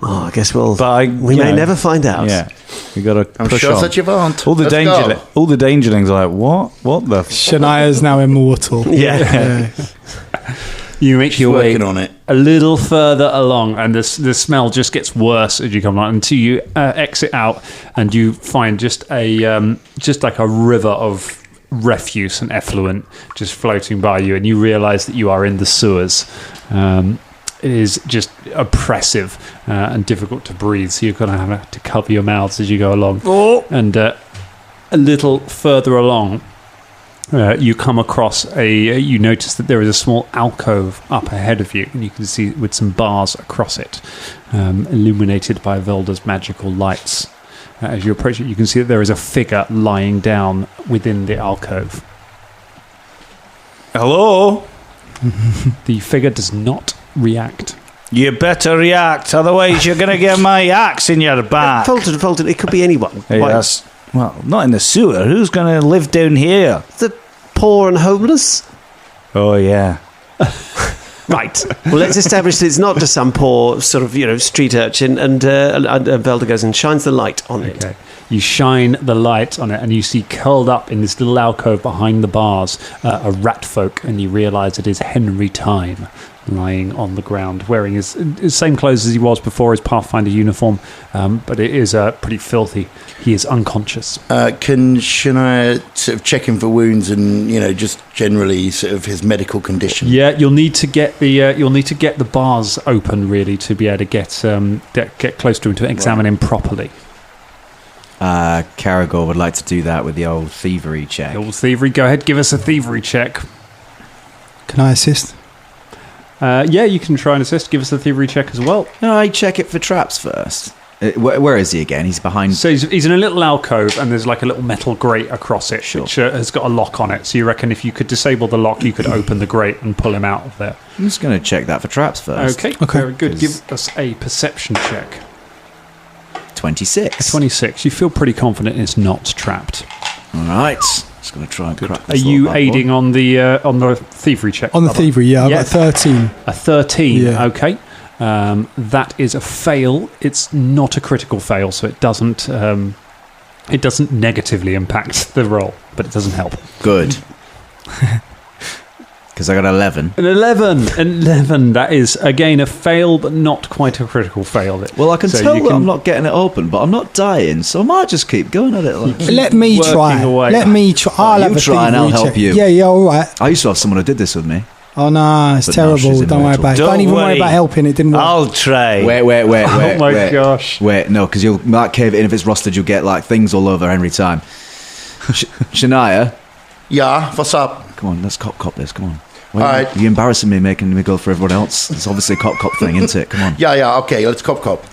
Oh, I guess we We may never find out. Yeah, we got to I'm push sure on. that you won't. All the Let's go. dangerlings are like, what? What the? Shania's now immortal. Yeah. You make your way Working on it. a little further along, and the smell just gets worse as you come along until you exit out, and you find just like a river of refuse and effluent just floating by you, and you realise that you are in the sewers. It is just oppressive and difficult to breathe, so you're going to have to cover your mouths as you go along. And a little further along, you come across you notice that there is a small alcove up ahead of you, and you can see with some bars across it, illuminated by Velda's magical lights. As you approach it, you can see that there is a figure lying down within the alcove. Hello? The figure does not react. You better react, otherwise you're going to get my axe in your back. Fulton, it could be anyone. Hey, Why? well, not in the sewer. Who's going to live down here? The poor and homeless? Oh, yeah. Right. Well, let's establish that it's not just some poor sort of, street urchin, and Velda goes and shines the light on it. Okay. You shine the light on it, and you see curled up in this little alcove behind the bars a rat folk, and you realise it is Henry Time lying on the ground, wearing his same clothes as he was before, his Pathfinder uniform, but it is pretty filthy. He is unconscious. Can Shania sort of check him for wounds and just generally sort of his medical condition? Yeah, you'll need to get the bars open really to be able to get close to him to examine him properly. Caragor would like to do that with the old thievery check. Old thievery, go ahead, give us a thievery check. Can I assist? Yeah, you can try and assist. Give us a thievery check as well. No, I check it for traps first. Where is he again? He's behind... So he's in a little alcove, and there's like a little metal grate across it, which has got a lock on it. So you reckon if you could disable the lock, you could open the grate and pull him out of there. I'm just going to check that for traps first. Okay, very good. Give us a perception check. 26. 26. You feel pretty confident it's not trapped. All right. Just going to try and crack Are this you little bad aiding boy. on the thievery check? On the thievery, yeah. I've got 13. A 13, Yeah. okay. That is a fail. It's not a critical fail, so it doesn't negatively impact the roll, but it doesn't help. Good. Because I got 11. An 11. That is, again, a fail, but not quite a critical fail. Well, I can tell that I'm not getting it open, but I'm not dying, so I might just keep going at it. Let me try. away. Let me try. I'll have You a try and I'll thievery help check. you. Yeah, all right. I used to have someone who did this with me. Oh, no, it's But no, terrible. she's Don't worry immortal. about it. Don't even worry about helping. It didn't work. I'll try. Wait. Oh my gosh. Wait, no, because you'll mark cave it in. If it's rusted, you'll get like things all over Henry Time. Shania, Yeah, what's up? come on, let's cop this. Come on. All right. You're embarrassing me, making me go for everyone else. It's obviously a cop thing, isn't it? Come on. Yeah, okay, let's cop.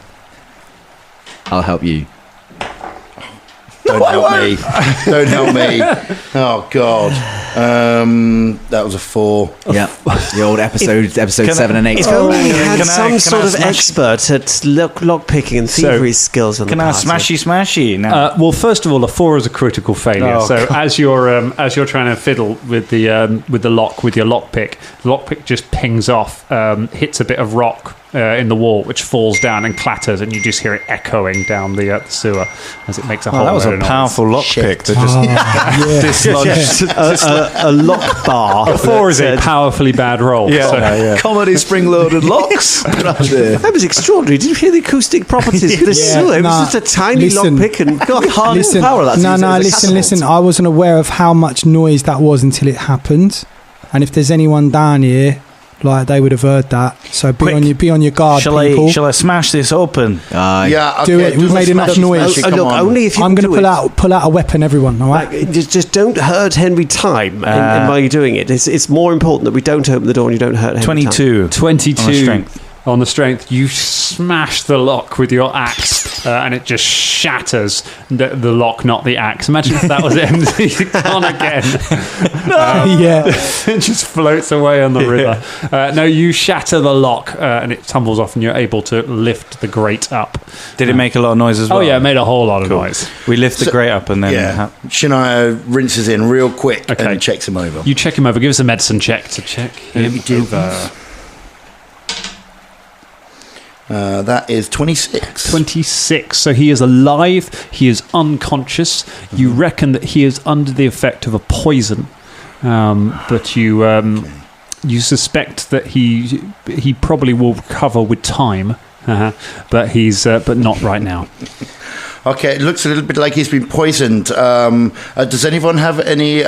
I'll help you. Don't help me. Don't help me. Oh, God. That was a 4. Yeah, the old episode 7 and 8. If only we had Can I- some can sort I of smash- expert at lock picking and thievery skills on Can the I party. smashy now? Well, first of all, a 4 is a critical failure. Oh, so God. as you're trying to fiddle with the lock with your lockpick, the lockpick just pings off, hits a bit of rock in the wall, which falls down and clatters, and you just hear it echoing down the sewer as it makes a whole that was load a of noise. powerful lockpick that just dislodged. A lock bar. A 4 is a powerfully bad roll. So- Comedy spring-loaded locks. That was extraordinary. Did you hear the acoustic properties of the sewer? It was just a tiny lockpick, and God, Listen, listen. I wasn't aware of how much noise that was until it happened. And if there's anyone down here, like, they would have heard that. So be on your guard, people. Shall I smash this open? Yeah, okay. Do it. We've made enough noise. Come look, on. only if you I'm can going to do it. pull out a weapon, everyone. All right. Just don't hurt Henry time while you're doing it. It's more important that we don't open the door and you don't hurt Henry 22. 22 On the strength. On the strength, you smash the lock with your axe, and it just shatters the lock, not the axe. Imagine if that was empty. Gone again. Yeah. It just floats away on the river. No, you shatter the lock, and it tumbles off, and you're able to lift the grate up. Did it make a lot of noise as well? Oh yeah, it made a whole lot of noise. We lift the grate up and then... Shania rinses in real quick and checks him over. You check him over. Give us a medicine check to check him over. That is 26. 26. So he is alive. He is unconscious. You reckon that he is under the effect of a poison, but you suspect that he probably will recover with time, but but not right now. Okay, it looks a little bit like he's been poisoned. Does anyone have any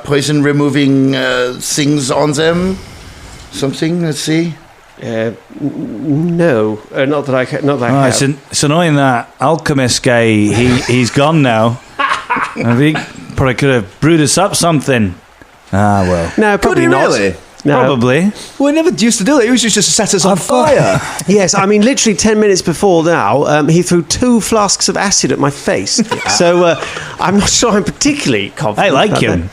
poison removing things on them? Something? Let's see. No, not that I have. It's annoying that alchemist guy. He's gone now. I think probably could have brewed us up something. Well. No, probably Could he not. really? No. Probably. We never used to do it. He was just to set us on fire. Yes, I mean, literally 10 minutes before now, he threw 2 flasks of acid at my face. So I'm not sure I'm particularly confident. I like about him. that.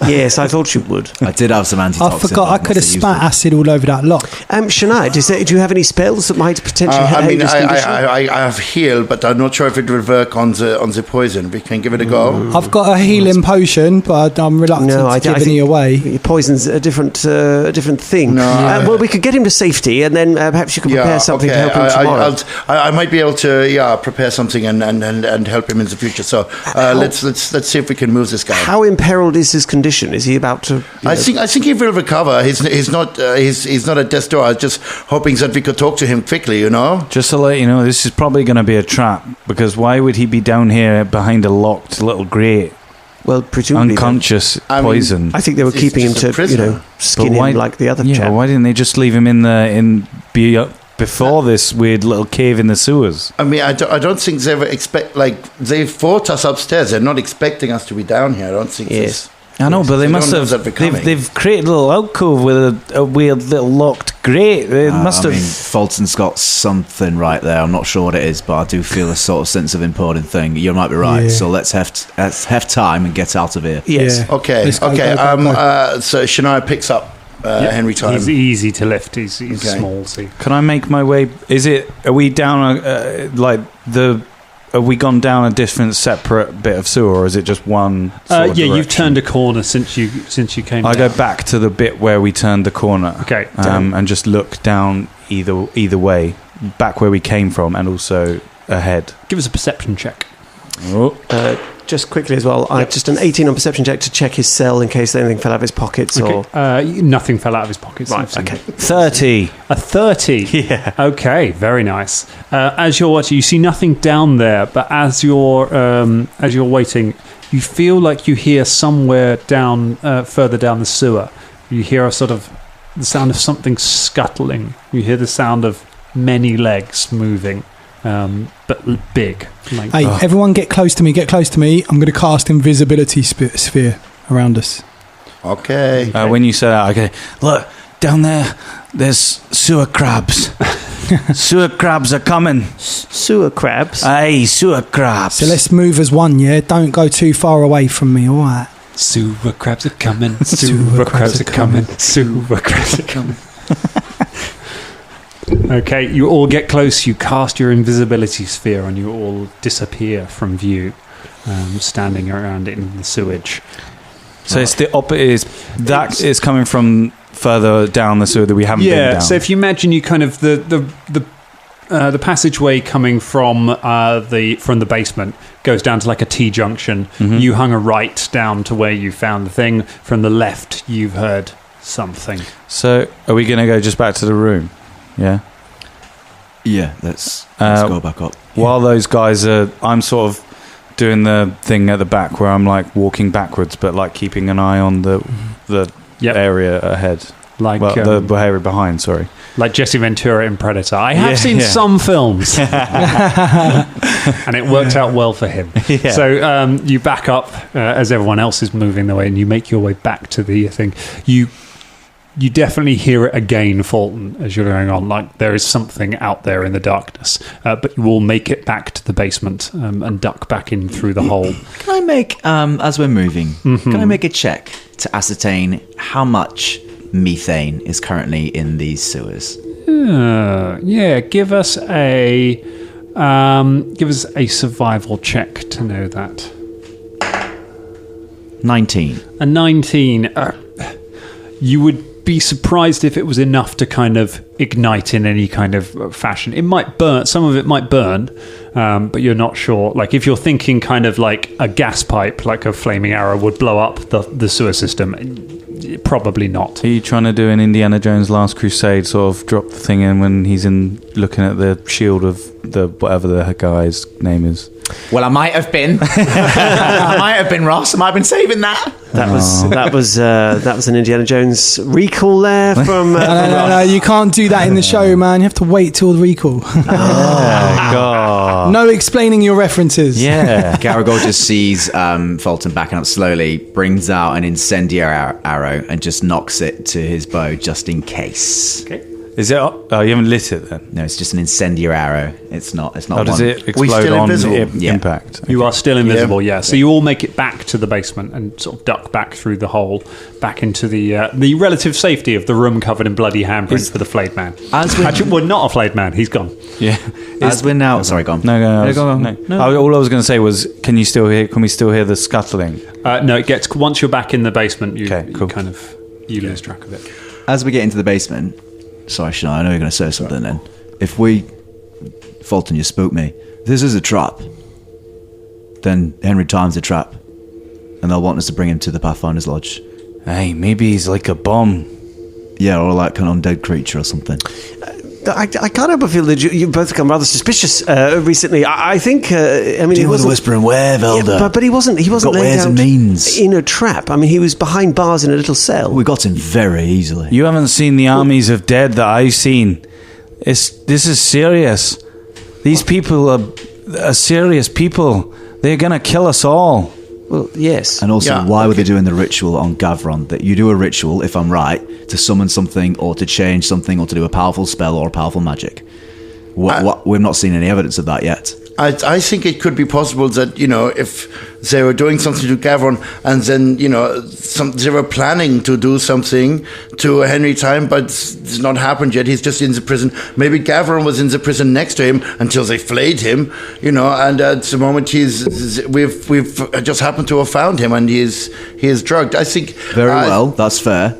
Yes, I thought you would. I did have some antitoxin. I forgot. I could have spat acid all over that lock. Shania, do you have any spells that might potentially help this condition? I have heal, but I'm not sure if it will work on the poison. We can give it a go. I've got a healing potion, but I'm reluctant to give any away. Poison's a different thing. No, well, we could get him to safety, and then perhaps you can prepare something to help him tomorrow. I might be able to prepare something and help him in the future. So let's see if we can move this guy. How imperiled is his condition? Is he about to? I think he will recover. He's not at death's door. I was just hoping that we could talk to him quickly. Just to let you know, this is probably going to be a trap, because why would he be down here behind a locked little grate? Well, presumably unconscious poison. I think they were keeping him to skin him like the other chap. But why didn't they just leave him before this weird little cave in the sewers? I mean, I don't think they ever expect, they fought us upstairs. They're not expecting us to be down here. I don't think. Yes. I know, but they must have. They've created a little alcove with a weird little locked grate. They must have. I mean, Fulton's got something right there. I'm not sure what it is, but I do feel a sort of sense of important thing. You might be right. Yeah. So let's have time and get out of here. Yes. Yeah. Okay. Go. So Shania picks up Henry time. He's easy to lift. He's small. See. Can I make my way? Are we down Have we gone down a different, separate bit of sewer, or is it just one? You've turned a corner since you came. I go back to the bit where we turned the corner. Okay, and just look down either way, back where we came from, and also ahead. Give us a perception check. Just quickly as well, just an 18 on perception check to check his cell in case anything fell out of his pockets. Okay. Nothing fell out of his pockets. Right. Okay. 30. A 30. Yeah. Okay. Very nice. As you're watching, you see nothing down there, but as you're waiting, you feel like you hear somewhere down, further down the sewer. You hear the sound of something scuttling. You hear the sound of many legs moving. But big. Everyone get close to me. I'm going to cast invisibility sphere around us. Okay. When you say that, okay, look, down there's sewer crabs. Sewer crabs are coming. Sewer crabs? Aye, sewer crabs. So let's move as one, yeah? Don't go too far away from me, all right? Sewer crabs are coming. Sewer crabs are coming. Sewer crabs are coming. Okay, you all get close, you cast your invisibility sphere, and you all disappear from view, standing around in the sewage. So it's the opposite. That is coming from further down the sewer that we haven't been down. Yeah. So if you imagine you kind of the passageway coming from the basement goes down to like a T-junction. Mm-hmm. You hung a right down to where you found the thing. From the left, you've heard something. So are we going to go just back to the room? Yeah. Yeah, let's go back up. While those guys are, I'm sort of doing the thing at the back where I'm like walking backwards, but like keeping an eye on the area ahead. Like the area behind, sorry. Like Jesse Ventura in Predator. I have seen some films. And it worked out well for him. Yeah. So you back up as everyone else is moving the way, and you make your way back to the thing. You definitely hear it again, Fulton, as you're going on. Like there is something out there in the darkness. But you will make it back to the basement and duck back in through the hole. Can I make, as we're moving, can I make a check to ascertain how much methane is currently in these sewers? Give us a survival check to know that. 19. A 19. You would be surprised if it was enough to kind of ignite in any kind of fashion. It might burn. Some of it might burn, but you're not sure. Like if you're thinking kind of like a gas pipe, like a flaming arrow would blow up the sewer system. Probably not. Are you trying to do an Indiana Jones Last Crusade, sort of drop the thing in when he's in looking at the shield of the whatever the guy's name is? Well, I might have been. I might have been, Ross. I might have been saving that. That was an Indiana Jones recall there from. No, you can't do that in the show, man. You have to wait till the recall. God. No explaining your references. Yeah. Garagol just sees Fulton backing up slowly, brings out an incendiary arrow, and just knocks it to his bow just in case. Okay. Is it? Oh, you haven't lit it then? No, it's just an incendiary arrow. It's not. Oh, does it explode on impact? You are still invisible, yeah. So you all make it back to the basement and sort of duck back through the hole, back into the relative safety of the room covered in bloody handprints for the flayed man. Actually, well, not a flayed man. He's gone. Yeah. As we're now. Sorry, go on. No. No. All I was going to say was, can we still hear the scuttling? No, it gets once you're back in the basement. You cool. You lose track of it. As we get into the basement. Sorry, Sinead, I know you're going to say something then. If Fulton, you spook me. If this is a trap, then Henry times the trap, and they'll want us to bring him to the Pathfinder's Lodge. Hey, maybe he's like a bomb. Yeah, or like an undead creature or something. I can't help but feel that you've both become rather suspicious recently. I think. I mean, Deal with the whispering wave, Elder. Yeah, but he wasn't. He wasn't got laid ways out and means in a trap. I mean, he was behind bars in a little cell. We got him very easily. You haven't seen the armies of dead that I've seen. This is serious. These people are serious people. They're gonna kill us all. Well, yes. And also, why were they doing the ritual on Gavron? That you do a ritual, if I'm right, to summon something or to change something or to do a powerful spell or a powerful magic. We've not seen any evidence of that yet. I think it could be possible that, if they were doing something to Gavron and then, they were planning to do something to Henry Time, but it's not happened yet. He's just in the prison. Maybe Gavron was in the prison next to him until they flayed him, and at the moment we've just happened to have found him and he is drugged. I think... Very well, that's fair.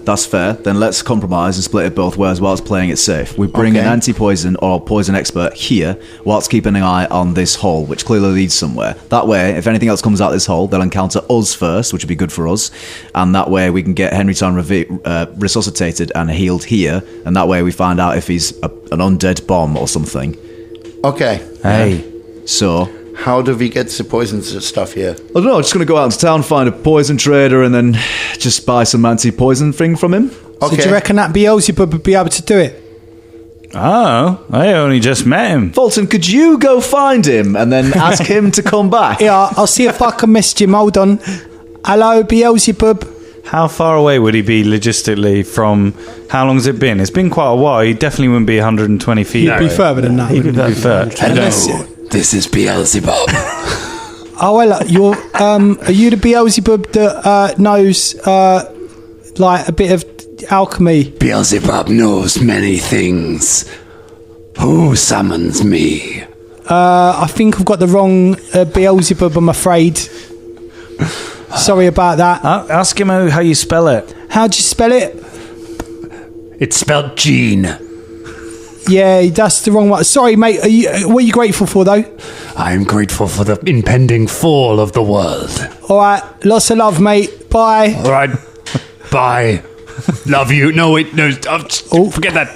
Then let's compromise and split it both ways whilst playing it safe. We bring an anti-poison or poison expert here whilst keeping an eye on this hole, which clearly leads somewhere. That way, if anything else comes out this hole, they'll encounter us first, which would be good for us, and that way we can get Henry Town resuscitated and healed here, and that way we find out if he's an undead bomb or something. Okay. Hey. So... how do we get the poison stuff here? I don't know, I'm just going to go out into town, find a poison trader, and then just buy some anti-poison thing from him. So do you reckon that Beelzebub would be able to do it? Oh, I only just met him. Fulton, could you go find him and then ask him to come back? Yeah, I'll see if I can message him. Hold on. Hello, Beelzebub. How far away would he be logistically from... How long has it been? It's been quite a while. He definitely wouldn't be 120 feet away. He'd be further than that. He'd be further. Hello, this is Beelzebub. Oh, well, are you the Beelzebub that knows, a bit of alchemy? Beelzebub knows many things. Who summons me? I think I've got the wrong Beelzebub, I'm afraid. Sorry about that. Ask him how you spell it. How'd you spell it? It's spelled Gene. Yeah, that's the wrong one. Sorry, mate. What are you grateful for, though? I'm grateful for the impending fall of the world. All right. Lots of love, mate. Bye. All right. Bye. Love you. No, wait. No. Forget that.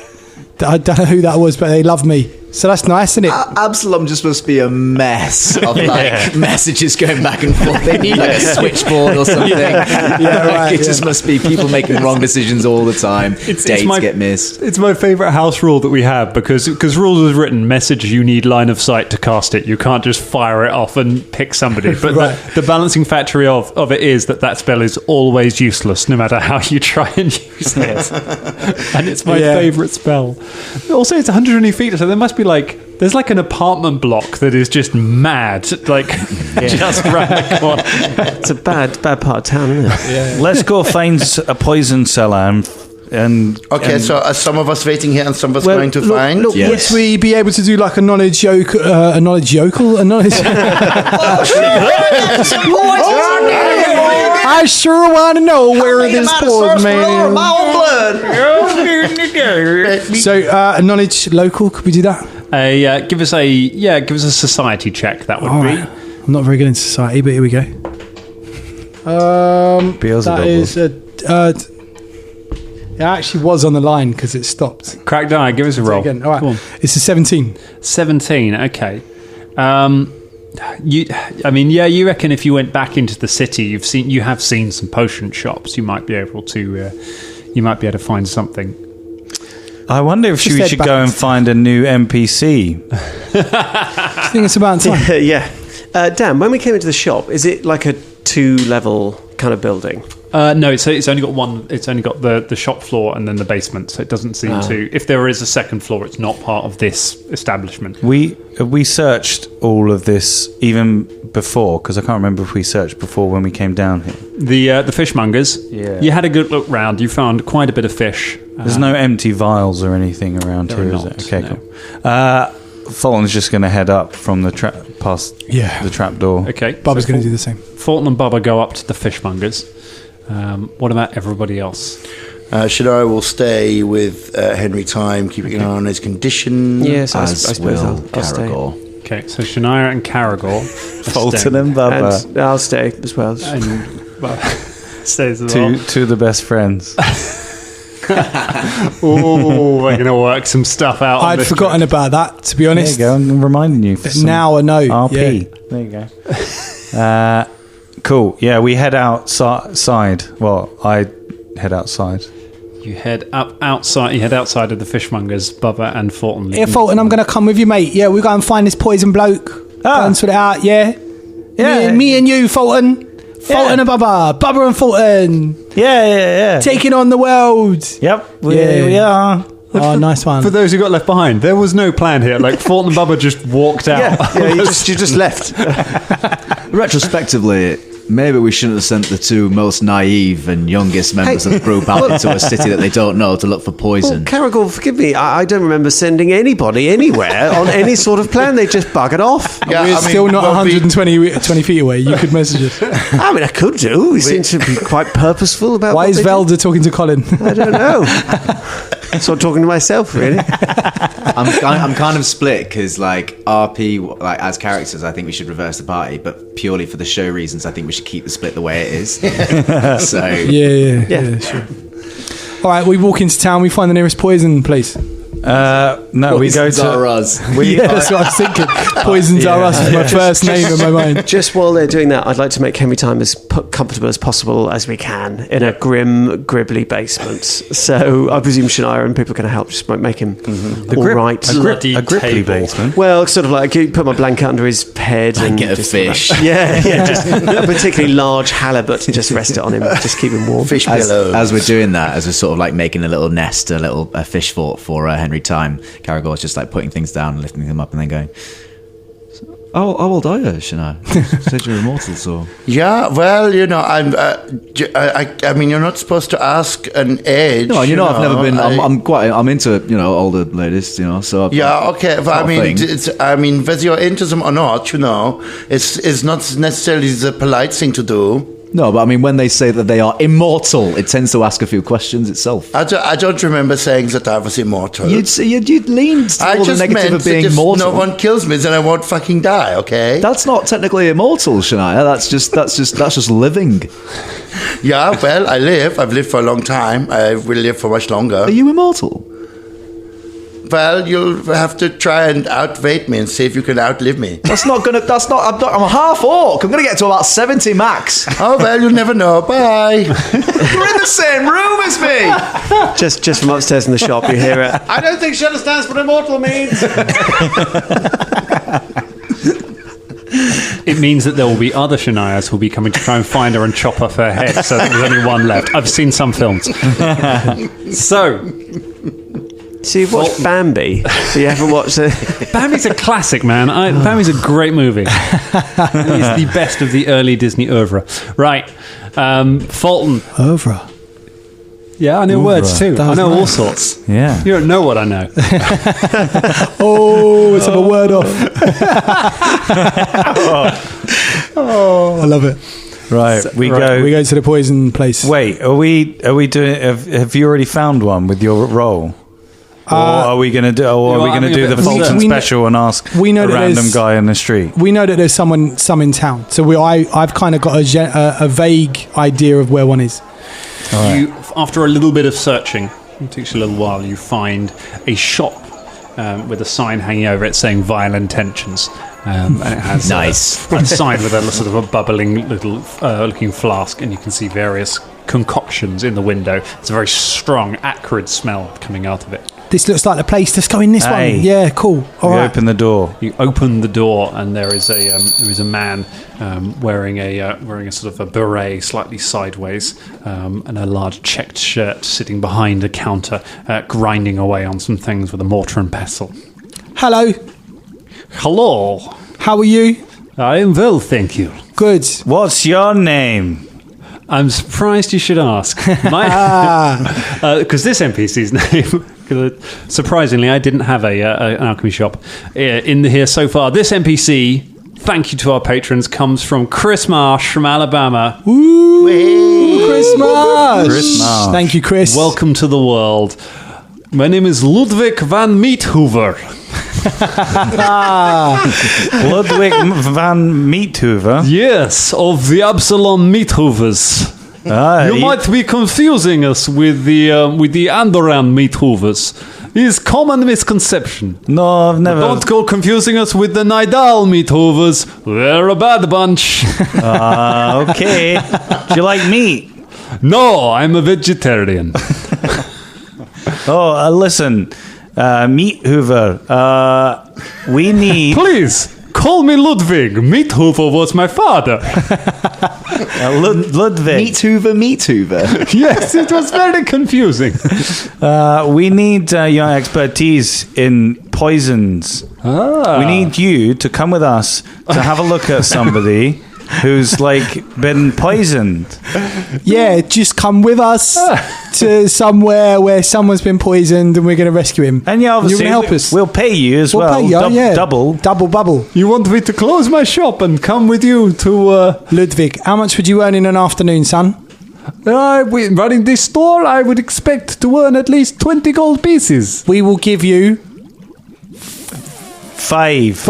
I don't know who that was, but they love me. So that's nice, isn't it? Absalom just must be a mess of like messages going back and forth. They need like a switchboard or something. It just must be people making wrong decisions all the time. Dates get missed. It's my favourite house rule that we have because rules is written, message you need line of sight to cast it. You can't just fire it off and pick somebody. But the balancing factor of it is that spell is always useless no matter how you try and use it. And it's my favourite spell. Also, it's 120 feet, so there must be there's like an apartment block that is just mad, just round the corner. It's a bad part of town, isn't it? Yeah. Let's go find a poison cellar so are some of us waiting here and some of us going to find? Look, would we be able to do like a knowledge yokel? I sure want to know where this poison man is. So, a knowledge local, could we do that? Give us a society check. That would be. I'm not very good in society, but here we go. That is it actually was on the line because it stopped. Crack die. Give us a roll. Again. All right. It's a 17. 17. Okay. You reckon if you went back into the city, you have seen some potion shops. You might be able to find something. I wonder if we should go and find a new NPC. I think it's about time. Dan, when we came into the shop, is it like a 2-level kind of building? No, it's only got one. It's only got the shop floor and then the basement. So it doesn't seem to. If there is a second floor, it's not part of this establishment. We searched all of this even before, because I can't remember if we searched before when we came down here. The fishmongers. Yeah. You had a good look round. You found quite a bit of fish. There's no empty vials or anything around here, is it? Okay, cool. Fulton's just going to head up from the past the trap door. Okay. Bubba's going to do the same. Fulton and Bubba go up to the fishmongers. What about everybody else? Shadara will stay with Henry Time, keeping an eye on his condition. Yes, I suppose I'll stay. Okay, so Shania and Caragor. Fulton and Bubba. And I'll stay as well. And stays as well. Two of the best friends. Oh, we're going to work some stuff out. I'd forgotten about that, to be honest. There you go, I'm reminding you. Now I know. RP. Yeah. There you go. Cool. Yeah, we head outside. Well, I head outside. You head outside. You head outside of the fishmongers, Bubba and Fulton. Yeah, Fulton, I'm going to come with you, mate. Yeah, we go and find this poison bloke. Go and sort it out. Yeah. Me and you, Fulton. Fulton and Bubba and Fulton. Yeah. Taking on the world. Yep. We are. Oh, nice one. For those who got left behind, there was no plan here. Like Fulton and Bubba just walked out. Yeah, you just left. Retrospectively, maybe we shouldn't have sent the two most naive and youngest members of the group out into a city that they don't know to look for poison. Well, Caragor, forgive me. I don't remember sending anybody anywhere on any sort of plan. They just buggered off. Yeah, we're still not 120 feet away. You could message us. I mean, I could do. We seem to be quite purposeful about. Why is Velda talking to Colin? I don't know. So I'm talking to myself, really. I'm kind of split because, RP, as characters, I think we should reverse the party, but purely for the show reasons, I think we should keep the split the way it is. So yeah, sure. All right, we walk into town. We find the nearest poison place. No, we go to us. That's what I was thinking. Poisons are us is my first name in my mind. Just while they're doing that, I'd like to make Henry Time as comfortable as possible as we can in a grim, gribbly basement. So I presume Shania and people are going to help just make him all right. A gribbly basement. Well, sort of like put my blanket under his head and get a fish. Just a particularly large halibut and just rest it on him, just keep him warm. Fish pillow. As we're doing that, as we're sort of making a little nest, a fish fort for Henry Time, Caragor's just putting things down and lifting them up and then going, how old are you, Shania? Said you're immortal, so... Yeah, well, I mean, you're not supposed to ask an age. No, I've never been... I'm into, older ladies, so... Okay, but I mean, whether you're into them or not, it's not necessarily the polite thing to do. No, but I mean, when they say that they are immortal, it tends to ask a few questions itself. I don't remember saying that I was immortal. You'd leaned toward the negative of being if mortal. no one kills me, then I won't fucking die, okay? That's not technically immortal, Shania. That's just living. Yeah, well, I live. I've lived for a long time. I will live for much longer. Are you immortal? Well, you'll have to try and outweight me and see if you can outlive me. I'm a half orc. I'm gonna get to about 70 max. Oh, well, you'll never know. Bye. You're in the same room as me. Just from upstairs in the shop, you hear it. I don't think she understands what immortal means. It means that there will be other Shanias who will be coming to try and find her and chop off her head, so there's only one left. I've seen some films. So you've watched Bambi? You haven't watched it? Bambi's a classic, man. Bambi's a great movie. It's the best of the early Disney oeuvre. Right. Fulton. Oeuvre. Yeah, I know words too. I know all sorts. Yeah. You don't know what I know. Oh, let's have a word off. I love it. Right, we go to the poison place. Wait, are we doing? Have you already found one with your role? Or are we going to do? Or are we going to do the Fulton special and ask a random guy in the street? We know that there's some in town, so I've kind of got a vague idea of where one is. Right. You, after a little bit of searching, it takes you a little while. You find a shop with a sign hanging over it saying "Vile Intentions," and it has a sign with a sort of a bubbling little looking flask, and you can see various concoctions in the window. It's a very strong, acrid smell coming out of it. This looks like the place. Let's go in this one. Yeah, cool. All right. Open the door. You open the door, and there is a man wearing a sort of a beret, slightly sideways, and a large checked shirt, sitting behind a counter, grinding away on some things with a mortar and pestle. Hello. Hello. How are you? I am well, thank you. Good. What's your name? I'm surprised you should ask. Because this NPC's name, surprisingly, I didn't have an alchemy shop in here so far. This NPC, thank you to our patrons, comes from Chris Marsh from Alabama. Ooh, Chris Marsh. Chris Marsh. Thank you, Chris. Welcome to the world. My name is Ludwig van Meethoover. Ludwig van Meethoover? Yes, of the Absalom Meethoovers. You might be confusing us with the Andoran Meethoovers. Is common misconception. No, I've never. Don't go confusing us with the Nidal Meethoovers. They're a bad bunch. Okay. Do you like meat? No, I'm a vegetarian. Listen, Meat Hoover. We need. Please call me Ludwig. Meat Hoover was my father. Ludwig. Meat Hoover. Yes, it was very confusing. We need your expertise in poisons. We need you to come with us to have a look at somebody who's been poisoned. Yeah, just come with us to somewhere where someone's been poisoned and we're going to rescue him. And yeah, obviously, you can help us. We'll pay you as well. Pay you, Double. Double bubble. You want me to close my shop and come with you to... Ludwig, how much would you earn in an afternoon, son? Running this store, I would expect to earn at least 20 gold pieces. We will give you... 5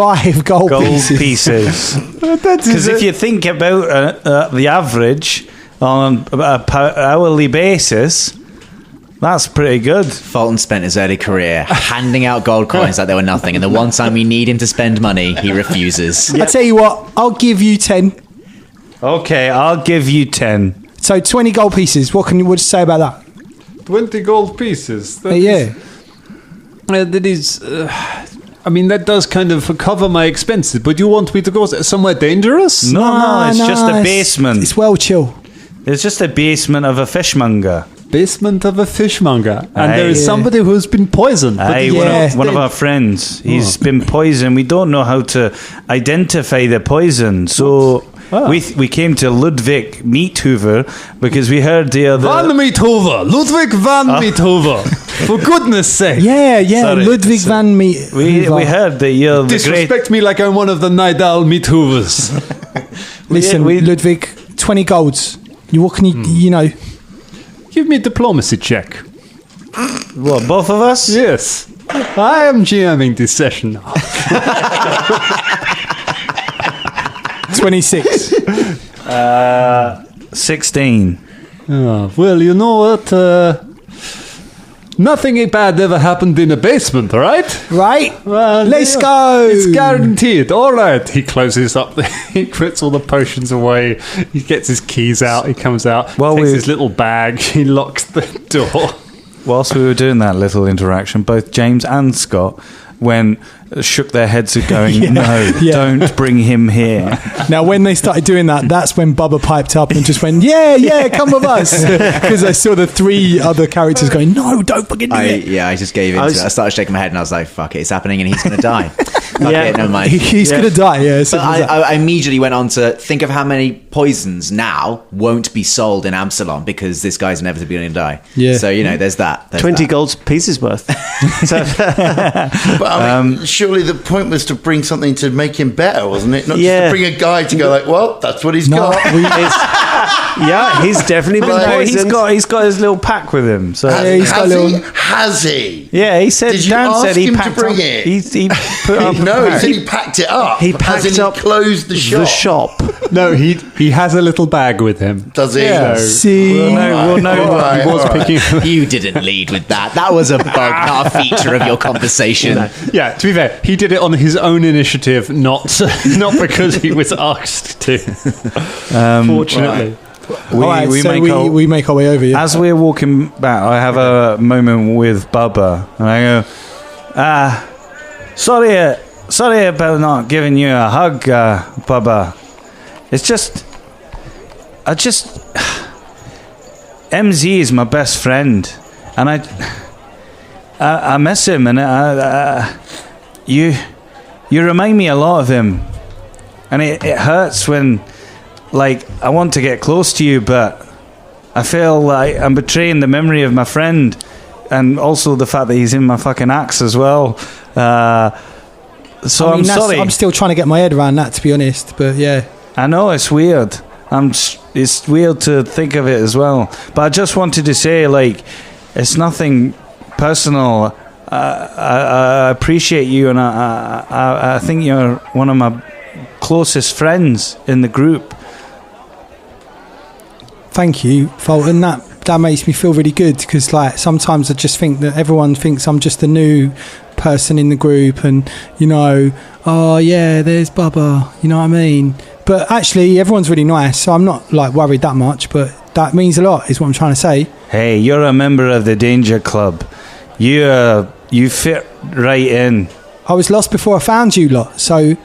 gold pieces. Because if you think about the average on an hourly basis, that's pretty good. Fulton spent his early career handing out gold coins like they were nothing, and the one time we need him to spend money, he refuses. I tell you what, I'll give you 10. Okay, I'll give you 10. So 20 gold pieces. What you say about that? 20 gold pieces. That is... I mean, that does kind of cover my expenses, but you want me to go somewhere dangerous? No, it's just a basement. It's well chill. It's just a basement of a fishmonger. Basement of a fishmonger. And there is somebody who's been poisoned. One of our friends. He's been poisoned. We don't know how to identify the poison. So we came to Ludwig Meethoover because we heard the other... Van Meethoover! Ludwig van Meethoover! For goodness sake! Yeah, Sorry, Ludwig van Meethoover. We heard that you're the Disrespect me like I'm one of the Nidal Meethoovers. Listen, Ludwig, 20 golds. What can you know? Give me a diplomacy check. What, both of us? Yes. I am GMing this session now. 26. 16. Oh, well, you know what? Nothing bad ever happened in a basement, right? Right? Well, Let's go. It's guaranteed. All right. He closes up. He puts all the potions away. He gets his keys out. He comes out. Takes his little bag. He locks the door. Whilst we were doing that little interaction, both James and Scott shook their heads at going, don't bring him here. Now, when they started doing that, that's when Bubba piped up and just went, yeah, come with us. Because I saw the 3 other characters going, no, don't fucking do it. Yeah, I just gave in to it. I started shaking my head and I was like, fuck it, it's happening and he's going to die. Okay, never mind. He's going to die, yeah. But I immediately went on to think of how many poisons now won't be sold in Absalom because this guy's inevitably going to die. Yeah. So, there's that. 20 gold pieces worth. But I mean, surely the point was to bring something to make him better, wasn't it? Not just to bring a guy to go like, well, that's what he's got. He's definitely been poisoned. He's got his little pack with him. So Has he? Yeah, he said. Did you Dan ask said he him packed to bring up, it? He put up. No, he said he packed it up. He packed up. Closed the shop. No, he has a little bag with him. Does he? Yeah. See? He was picking. You didn't lead with that. That was a bug, not a feature of your conversation. Yeah, to be fair, he did it on his own initiative, not because he was asked to. Fortunately. We make our way over. Yeah. As we're walking back, I have a moment with Bubba, and I go, sorry about not giving you a hug, Bubba. It's just, MZ is my best friend, and I miss him, and you remind me a lot of him, and it hurts when, like, I want to get close to you, but I feel like I'm betraying the memory of my friend, and also the fact that he's in my fucking axe as well. So I'm sorry. I'm still trying to get my head around that, to be honest, but yeah. I know it's weird. It's weird to think of it as well. But I just wanted to say, like, it's nothing personal. I appreciate you, and I think you're one of my closest friends in the group. Thank you, Fulton. That makes me feel really good because, like, sometimes I just think that everyone thinks I'm just a new person in the group, and oh yeah, there's Bubba. You know what I mean? But actually, everyone's really nice, so I'm not like worried that much. But that means a lot, is what I'm trying to say. Hey, you're a member of the Danger Club. You fit right in. I was lost before I found you lot, so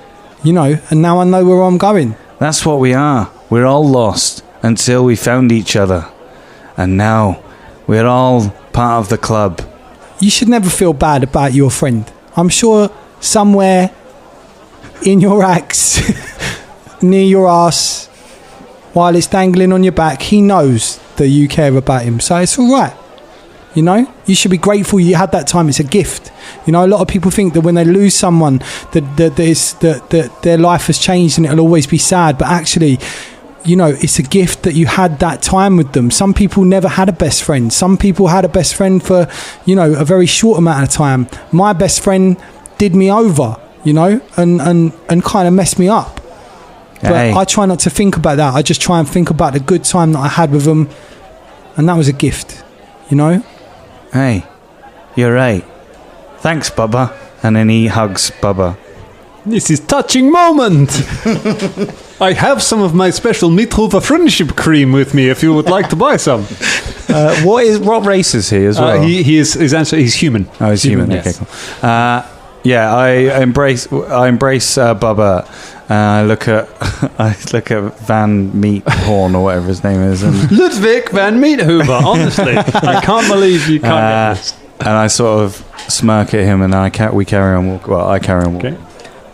and now I know where I'm going. That's what we are. We're all lost until we found each other, and now we're all part of the club. You should never feel bad about your friend. I'm sure somewhere in your axe, near your ass, while it's dangling on your back, he knows that you care about him. So it's all right. You should be grateful you had that time. It's a gift. A lot of people think that when they lose someone, that their life has changed and it'll always be sad. But actually, it's a gift that you had that time with them. Some people never had a best friend. Some people had a best friend for, a very short amount of time. My best friend did me over, and kind of messed me up. But I try not to think about that. I just try and think about the good time that I had with them. And that was a gift, Hey, you're right. Thanks, Bubba. And then he hugs Bubba. This is touching moment. I have some of my special Mitruva friendship cream with me if you would like to buy some. What race is he as well? He's human. Oh, he's human. Yes. Okay, cool. I embrace Bubba. I look at Van Meathorn or whatever his name is, and Ludwig Van Meathoover. Honestly, I can't believe you can't get this. And I sort of smirk at him, and we carry on. I carry on. Okay.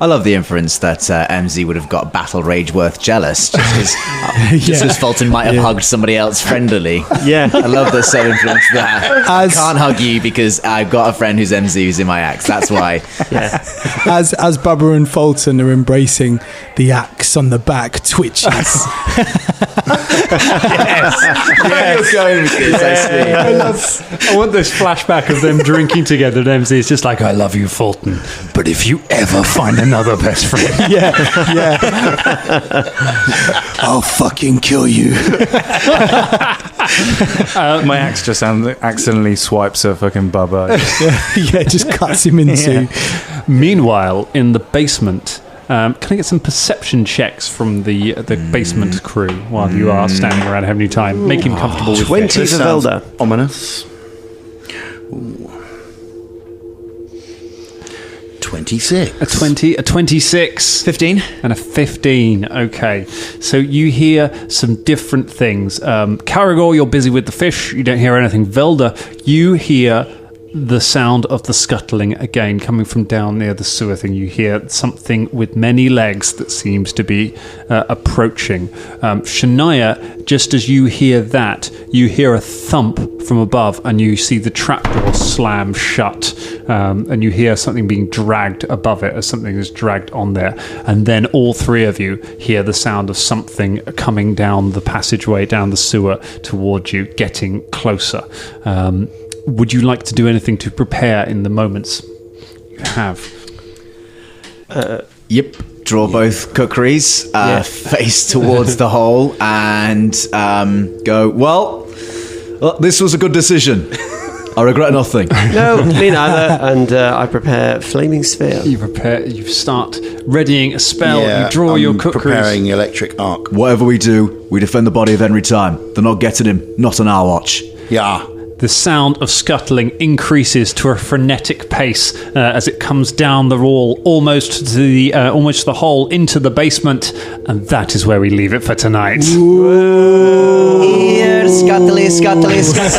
I love the inference that MZ would have got battle rage worth jealous just because Fulton might have hugged somebody else friendly. Yeah. I love the sub inference that I can't hug you because I've got a friend who's MZ who's in my axe. That's why. Yeah. As Bubba and Fulton are embracing, the axe on the back twitches. Yes. You're going with this, I see. I want this flashback of them drinking together at MC. It's just like, I love you, Fulton, but if you ever find another best friend, I'll fucking kill you. My axe just accidentally swipes a fucking Bubba. Just cuts him in two. Meanwhile, in the basement, can I get some perception checks from the basement crew while you are standing around having your time? Make him comfortable with 20 this. for Velda. Ominous. 26. A 20, a 26. 15. And a 15. Okay. So you hear some different things. Caragor, you're busy with the fish. You don't hear anything. Velda, you hear the sound of the scuttling again coming from down near the sewer thing. You hear something with many legs that seems to be approaching. Shania, just as you hear that, you hear a thump from above and you see the trapdoor slam shut, and you hear something being dragged above it as something is dragged on there. And then all three of you hear the sound of something coming down the passageway, down the sewer towards you, getting closer. Would you like to do anything to prepare in the moments you have? Yep. Draw both kukris, face towards the hole, and go, well, this was a good decision. I regret nothing. No, me neither. And I prepare Flaming Sphere. You start readying a spell, you draw your kukris. Preparing electric arc. Whatever we do, we defend the body of Henry Time. They're not getting him, not on our watch. Yeah. The sound of scuttling increases to a frenetic pace as it comes down the wall, almost to the hole into the basement, and that is where we leave it for tonight. Here, scuttly, scuttly, scuttly.